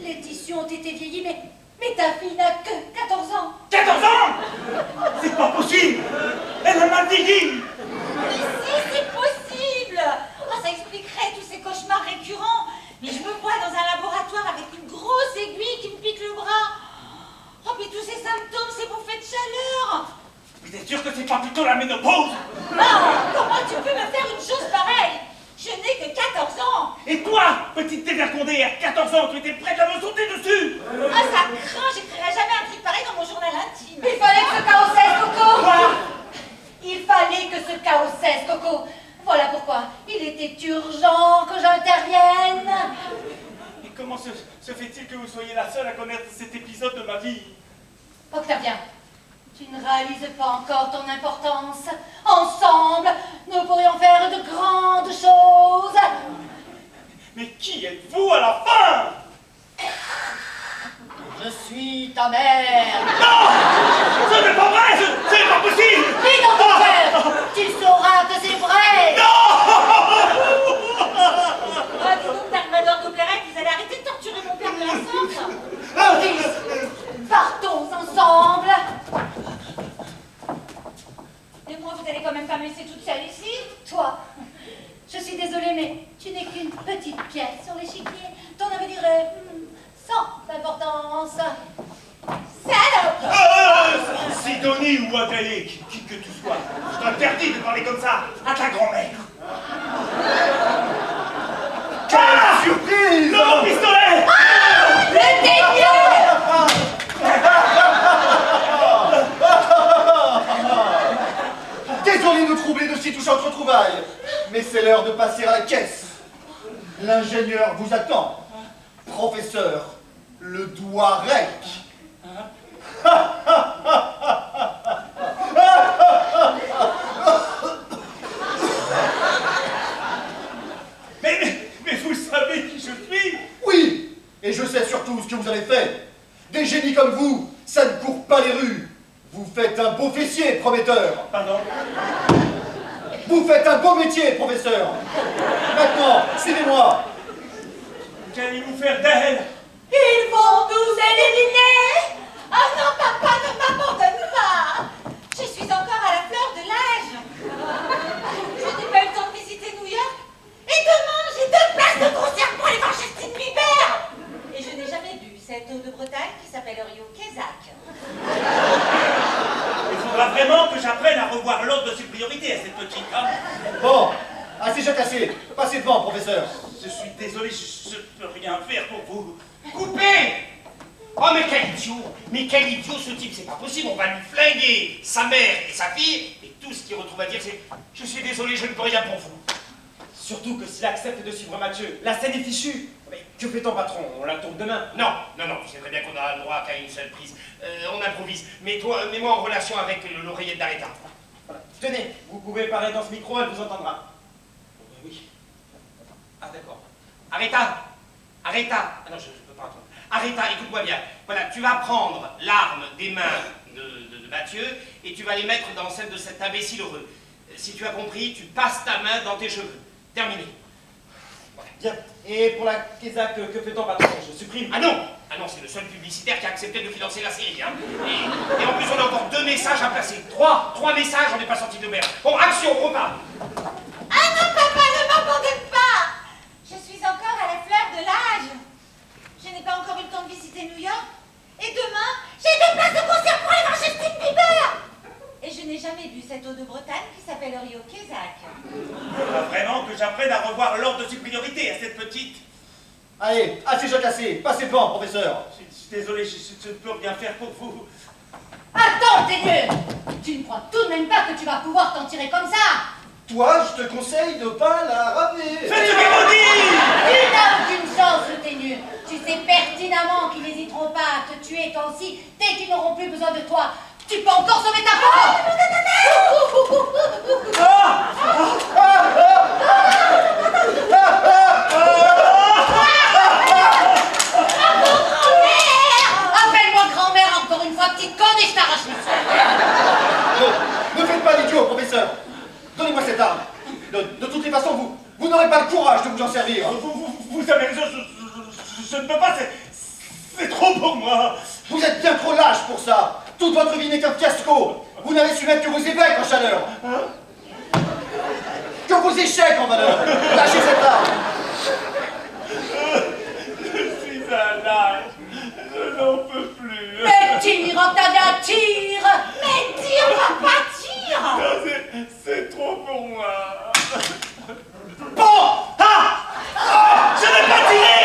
Les tissus ont été vieillis, mais ta fille n'a que 14 ans. 14 ans? C'est pas possible. Elle a mal vieilli. Mais si, c'est possible. Ah, ça expliquerait tous ces cauchemars récurrents. Mais je me vois dans un laboratoire avec une grosse aiguille qui me pique le bras. Oh, mais tous ces symptômes, c'est bouffées de chaleur. Vous êtes sûr que c'est pas plutôt la ménopause? Non, comment tu peux me faire une chose pareille? Je n'ai que 14 ans. Et toi, petite dévergondée, à 14 ans, tu étais prête à me sauter dessus. Ah, ça craint, j'écrirai jamais un truc pareil dans mon journal intime. Il fallait que ce chaos cesse, Coco. Quoi? Il fallait que ce chaos cesse, Coco. Voilà pourquoi il était urgent que j'intervienne. Et comment se fait-il que vous soyez la seule à connaître cet épisode de ma vie? Octavien, tu ne réalises pas encore ton importance. Ensemble, nous pourrions faire de grandes choses. Mais qui êtes-vous à la fin? Je suis ta mère. Non! Ce n'est pas vrai! C'est pas possible! Lis dans ton cœur, tu sauras que c'est vrai. Ah, dis donc, Darkvador Dopplerec, vous allez arrêter de torturer mon père de la sorte. Maurice, partons ensemble. Et moi, vous allez quand même pas me laisser toute seule ici? Toi, je suis désolée, mais tu n'es qu'une petite pièce sur l'échiquier. Ton avenir est sans importance. Salope! Sidonie ou Adèle, qui que tu sois, je t'interdis de parler comme ça à ta grand-mère. Quelle surprise! Le pistolet! Le dégueu! troublé de si touchantes retrouvailles, mais c'est l'heure de passer à la caisse. L'ingénieur vous attend. Professeur, le doigt rec. Mais vous savez qui je suis? Oui, et je sais surtout ce que vous avez fait. Des génies comme vous, ça ne court pas les rues. Vous faites un beau fessier, prometteur. Pardon? Vous faites un beau métier, professeur. Maintenant, suivez-moi. Qu'allez-vous faire d'elle? Ils vont nous éliminer! Ah non, papa, ne m'abandonne pas! Je suis encore à la fleur de l'âge. Je n'ai pas eu le temps de visiter New York. Et demain, j'ai 2 places de concert pour aller voir Justin Bieber. Et je n'ai jamais bu cette eau de Bretagne qui s'appelle Rio Kézak. Il faudra vraiment que j'apprenne à revoir l'ordre de ses priorités à cette petite, hein? Bon, assez jacassé. Passez devant, professeur. Je suis désolé, je ne peux rien faire pour vous. Coupez! Oh, mais quel idiot ce type, c'est pas possible, on va lui flinguer sa mère et sa fille, et tout ce qu'il retrouve à dire, c'est « Je suis désolé, je ne peux rien pour vous ». Surtout que s'il accepte de suivre Mathieu, la scène est fichue. Mais que fait ton patron? On la tourne demain. Non, tu sais très bien qu'on a le droit qu'à une seule prise. On improvise. Mets-moi en relation avec l'oreillette d'Aretha. Voilà. Tenez, vous pouvez parler dans ce micro, elle vous entendra. Oui. Ah, d'accord. Aretha! Ah non, je ne peux pas entendre. Aretha, écoute-moi bien. Voilà, tu vas prendre l'arme des mains de Mathieu et tu vas les mettre dans celle de cet imbécile heureux. Si tu as compris, tu passes ta main dans tes cheveux. Terminé. Voilà. Bien. Et pour la Kézak, que fait ton patron? Je supprime. Ah non, c'est le seul publicitaire qui a accepté de financer la série. Hein. Et en plus, on a encore 2 messages à placer. 3 messages, on n'est pas sorti de merde. Bon, action, on repart. Ah non, papa, ne m'abandonne pas! Je suis encore à la fleur de l'âge. Je n'ai pas encore eu le temps de visiter New York. Et demain, j'ai 2 places de concert pour aller voir Justin Bieber. Et je n'ai jamais bu cette eau de Bretagne qui s'appelle Rio Kézak. Il faudra vraiment que j'apprenne à revoir l'ordre de ses priorités à cette petite. Allez, assez jacassé. Passez devant, professeur. Je suis désolé, je ne peux rien faire pour vous. Attends, Teigneux! Tu ne crois tout de même pas que tu vas pouvoir t'en tirer comme ça? Toi, je te conseille de pas la ramener. Faites ce qu'il vous dit! Tu n'as aucune chance, le Teigneux. Tu sais pertinemment qu'ils n'hésiteront pas à te tuer toi aussi dès qu'ils n'auront plus besoin de toi. Tu peux encore sauver ta peau! Appelle-moi grand-mère encore une fois, petite conne, et je t'arrache le sang. Ne faites pas l'idiot, professeur. Donnez-moi cette arme. De toutes les façons, vous n'aurez pas le courage de vous en servir. Vous avez raison, je ne peux pas, c'est trop pour moi. Vous êtes bien trop lâche pour ça. Toute votre vie n'est qu'un fiasco. Vous n'avez su mettre que vos évêques en chaleur. Que vos échecs en valeur. Lâchez cette arme. Je suis un lâche, je n'en peux plus. Mais tire, Octavia, tire! Mais tire, papa, tire! Non, c'est trop pour moi. Bon. Je n'ai pas tiré!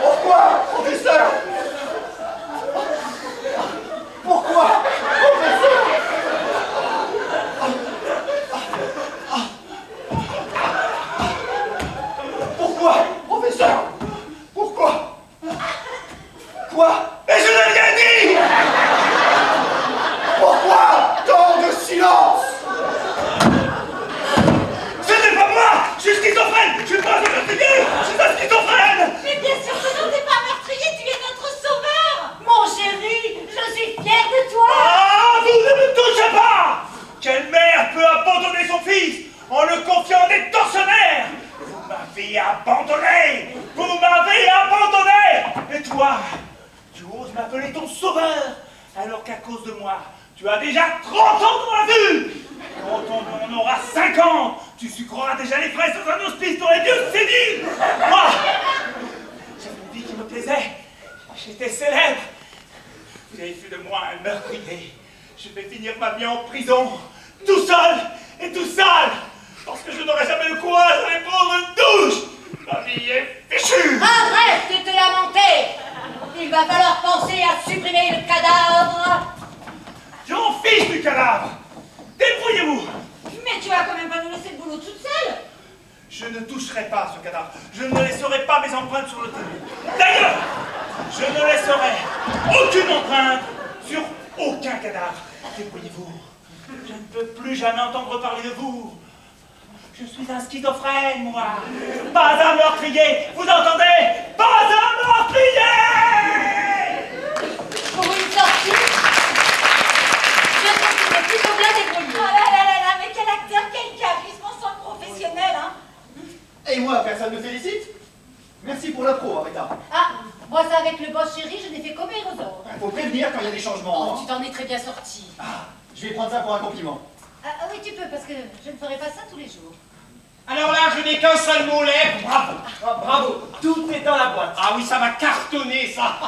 Pourquoi, professeur? Pourquoi, professeur? Pourquoi, professeur? Pourquoi? Quoi? Mais je n'ai rien dit! Pourquoi tant de silence? Ce n'est pas moi! Je suis schizophrène! Je suis pas un meurtrier! Je suis un schizophrène! Mais bien sûr que non, t'es pas meurtrier, tu es notre sauveur! Mon chéri, je suis fière de toi! Ah, vous ne me touchez pas! Quelle mère peut abandonner son fils en le confiant à des tortionnaires? Vous m'avez abandonné! Vous m'avez abandonné! Et toi, tu oses m'appeler ton sauveur, alors qu'à cause de moi, tu as déjà 30 ans dans la vue! Quand on en aura 50, tu sucreras déjà les fraises dans un hospice dans les dieux séniles! Moi, j'avais une vie qui me plaisait. J'étais célèbre. Vous avez fait de moi un meurtrier. Je vais finir ma vie en prison, tout seul et tout sale, parce que je n'aurai jamais le courage d'aller prendre une douche. Ma vie est fichue. Arrête de te lamenter! Il va falloir penser à supprimer le cadavre. Je m'en fiche du cadavre. Débrouillez-vous. Mais tu vas quand même pas nous laisser le boulot toute seule. Je ne toucherai pas à ce cadavre. Je ne laisserai pas mes empreintes sur le terrain. D'ailleurs, je ne laisserai aucune empreinte sur aucun cadavre. Débrouillez-vous. Je ne peux plus jamais entendre parler de vous. Je suis un schizophrène, moi. Pas un meurtrier. Vous entendez? Pas un meurtrier. Pour une sortie, je trouve que c'est plutôt bien débrouillé. Oh là là là là, mais quel acteur, quel charisme, on sent professionnel, hein. Et moi, personne ne me félicite? Merci pour l'impro, Aretha. Ah, moi ça avec le boss chéri, je n'ai fait qu'obéir aux ordres. Faut prévenir quand il y a des changements. Oh, tu t'en es très bien sorti. Ah, je vais prendre ça pour un compliment. Ah oui, tu peux, parce que je ne ferai pas ça tous les jours. Alors là, je n'ai qu'un seul mot, lèvres. Bravo. Ah, bravo, tout est dans la boîte. Ah oui, ça va cartonner, ça.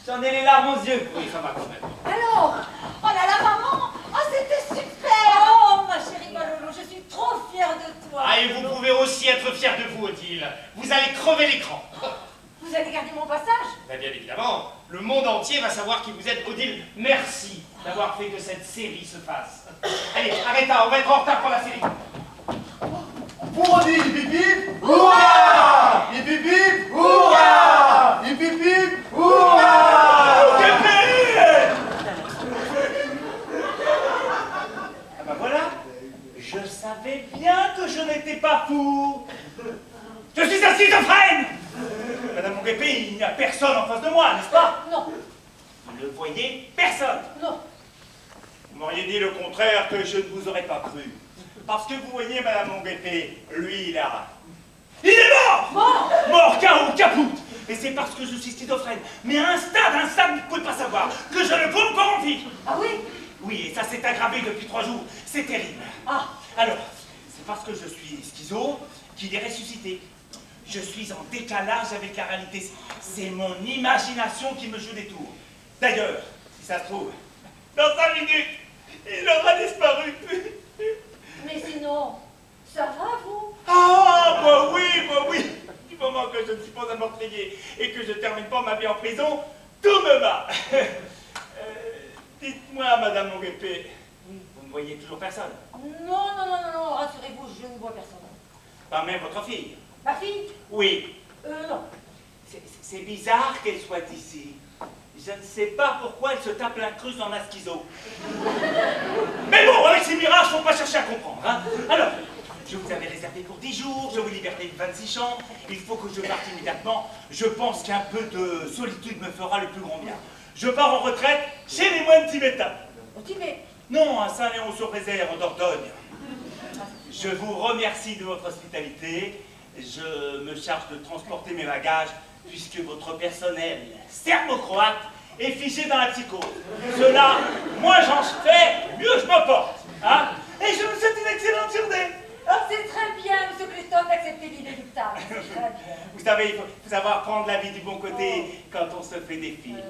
J'en ai les larmes aux yeux. Oui, ça va quand même. Alors, oh là là, maman, oh c'était super. Oh, ma chérie Malolo, je suis trop fière de toi. Ah, et vous pouvez aussi être fier de vous, Odile. Vous allez crever l'écran. Vous allez garder mon passage? Ben, bien évidemment, le monde entier va savoir qui vous êtes, Odile. Merci d'avoir fait que cette série se fasse. Allez, arrête, on va être en retard pour la série. Pour Odile, hip hip, hurrah! Hip hip, hurrah! Hip hip, hurrah! Ah ben voilà, je savais bien que je n'étais pas fou. Je suis un schizophrène. Madame Monguépé, il n'y a personne en face de moi, n'est-ce pas? Non, Vous ne voyez personne. non. Vous m'auriez dit le contraire que je ne vous aurais pas cru. Parce que vous voyez, Madame Monguépé, lui, là, il est mort. Mort. Mort, KO, caput. Et c'est parce que je suis schizophrène, mais à un stade, vous ne pouvez pas savoir, que je ne peux pas en vivre. Ah oui? Oui, et ça s'est aggravé depuis 3 jours. C'est terrible. Ah, Alors, c'est parce que je suis schizo qu'il est ressuscité. Je suis en décalage avec la réalité. C'est mon imagination qui me joue des tours. D'ailleurs, si ça se trouve, dans 5 minutes, il aura disparu. Mais sinon, ça va vous? Ah, bah oui. Du moment que je ne suis pas un meurtrier et que je ne termine pas ma vie en prison, tout me va. Dites-moi, Madame Monguépé, vous ne voyez toujours personne? Non, rassurez-vous, je ne vois personne. Pas même votre fille? Ma fille? Oui. Non. C'est bizarre qu'elle soit ici. Je ne sais pas pourquoi elle se tape l'incruste dans la schizo. Mais bon, avec ces mirages, faut pas chercher à comprendre, hein. Alors, je vous avais réservé pour 10 jours, je vous libérerai 26 champs, il faut que je parte immédiatement. Je pense qu'un peu de solitude me fera le plus grand bien. Je pars en retraite chez les moines tibétains. Au Tibet? Non, à Saint-Léon-sur-Vézère, en Dordogne. Je vous remercie de votre hospitalité. Je me charge de transporter mes bagages puisque votre personnel serbo-croate est fiché dans la psychose. Cela, moins j'en fais, mieux je me porte. Hein? Et je vous souhaite une excellente journée. Hein? C'est très bien, monsieur Clayton, d'accepter l'inéluctable. C'est très bien. Vous savez, il faut savoir prendre la vie du bon côté quand on se fait des films.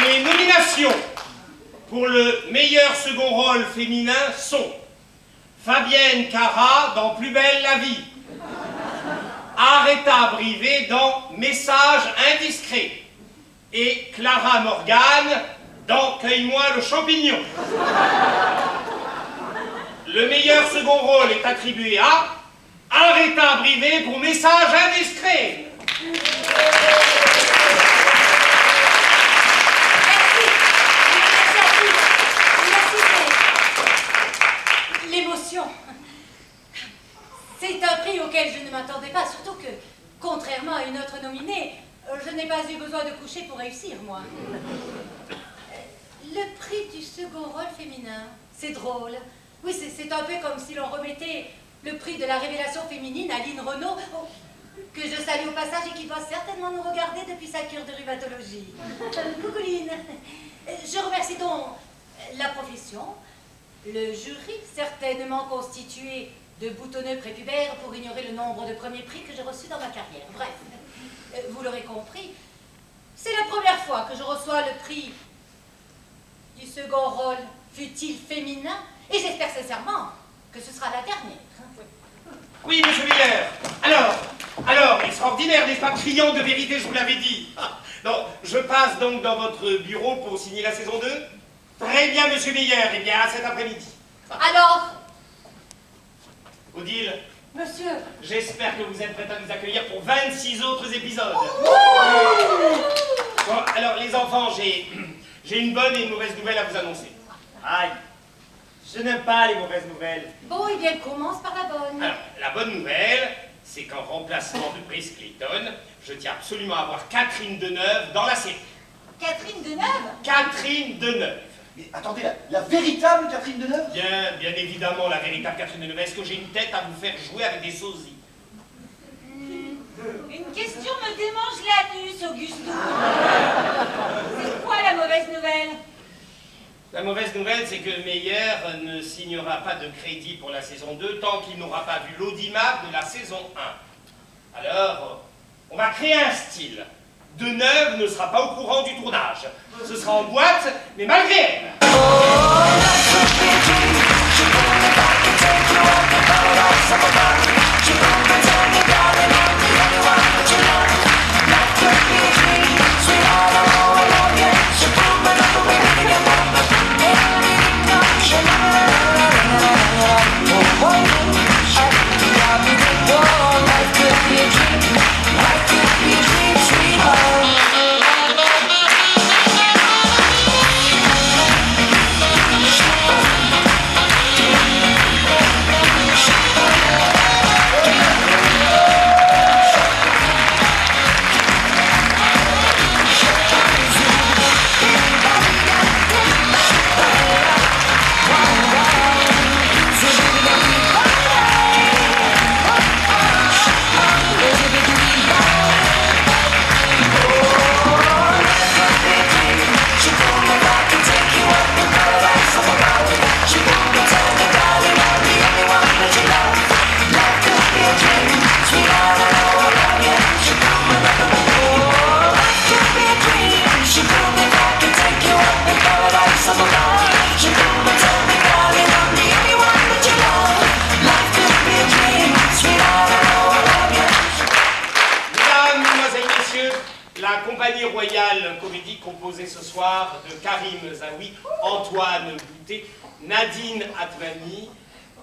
Les nominations pour le meilleur second rôle féminin sont Fabienne Cara dans Plus belle la vie, Aretha Brivet dans Message indiscret et Clara Morgan dans Cueille-moi le champignon. Le meilleur second rôle est attribué à Aretha Brivet pour Message indiscret. L'émotion. C'est un prix auquel je ne m'attendais pas, surtout que, contrairement à une autre nominée, je n'ai pas eu besoin de coucher pour réussir, moi. Le prix du second rôle féminin, c'est drôle. Oui, c'est un peu comme si l'on remettait le prix de la révélation féminine à Lynn Renaud, que je salue au passage et qui doit certainement nous regarder depuis sa cure de rhumatologie. Coucou Lynn. Je remercie donc la profession, le jury, certainement constitué de boutonneux prépubères pour ignorer le nombre de premiers prix que j'ai reçus dans ma carrière. Bref, vous l'aurez compris, c'est la première fois que je reçois le prix du second rôle, fut-il féminin, et j'espère sincèrement que ce sera la dernière. Oui, monsieur Meyer. Alors, extraordinaire, n'est-ce pas? Criant de vérité, je vous l'avais dit. Donc, je passe donc dans votre bureau pour signer la saison 2. Très bien, monsieur Meyer. Eh bien, à cet après-midi. Alors, Odile, Monsieur, j'espère que vous êtes prête à nous accueillir pour 26 autres épisodes. Bon, alors, les enfants, j'ai une bonne et une mauvaise nouvelle à vous annoncer. Aïe, je n'aime pas les mauvaises nouvelles. bon, eh bien, commence par la bonne. Alors, la bonne nouvelle, c'est qu'en remplacement de Brice Clayton, je tiens absolument à avoir Catherine Deneuve dans la série. Catherine Deneuve? Catherine Deneuve. Mais attendez, la véritable Catherine Deneuve? Bien évidemment, la véritable Catherine Deneuve. Est-ce que j'ai une tête à vous faire jouer avec des sosies? Une question me démange l'anus, Augusto. C'est quoi la mauvaise nouvelle? La mauvaise nouvelle, c'est que Meyer ne signera pas de crédit pour la saison 2 tant qu'il n'aura pas vu l'audimat de la saison 1. Alors, on va créer un style. Deneuve ne sera pas au courant du tournage. Ce sera en boîte, mais malgré elle. Composé ce soir de Karim Zaoui, Antoine Boutet, Nadine Atmani,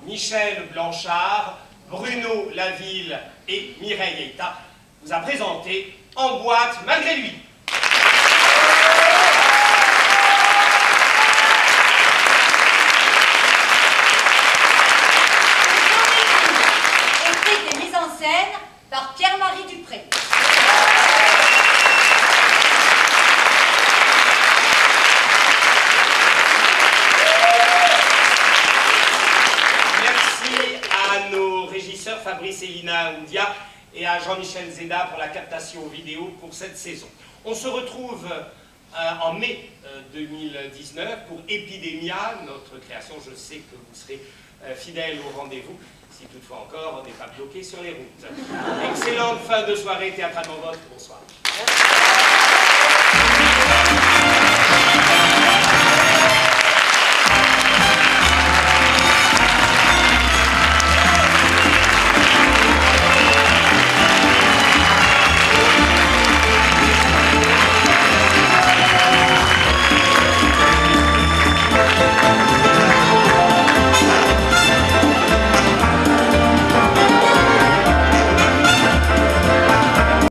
Michel Blanchard, Bruno Laville et Mireille Eita, vous a présenté En boîte malgré lui. Écrite et mise en scène par Pierre-Marie Dupré. Fabrice et Lina Oudia et à Jean-Michel Zeda pour la captation vidéo pour cette saison. On se retrouve en mai 2019 pour Epidemia, notre création. Je sais que vous serez fidèles au rendez-vous, si toutefois encore on n'est pas bloqué sur les routes. Excellente fin de soirée théâtralement vôtre. Bonsoir.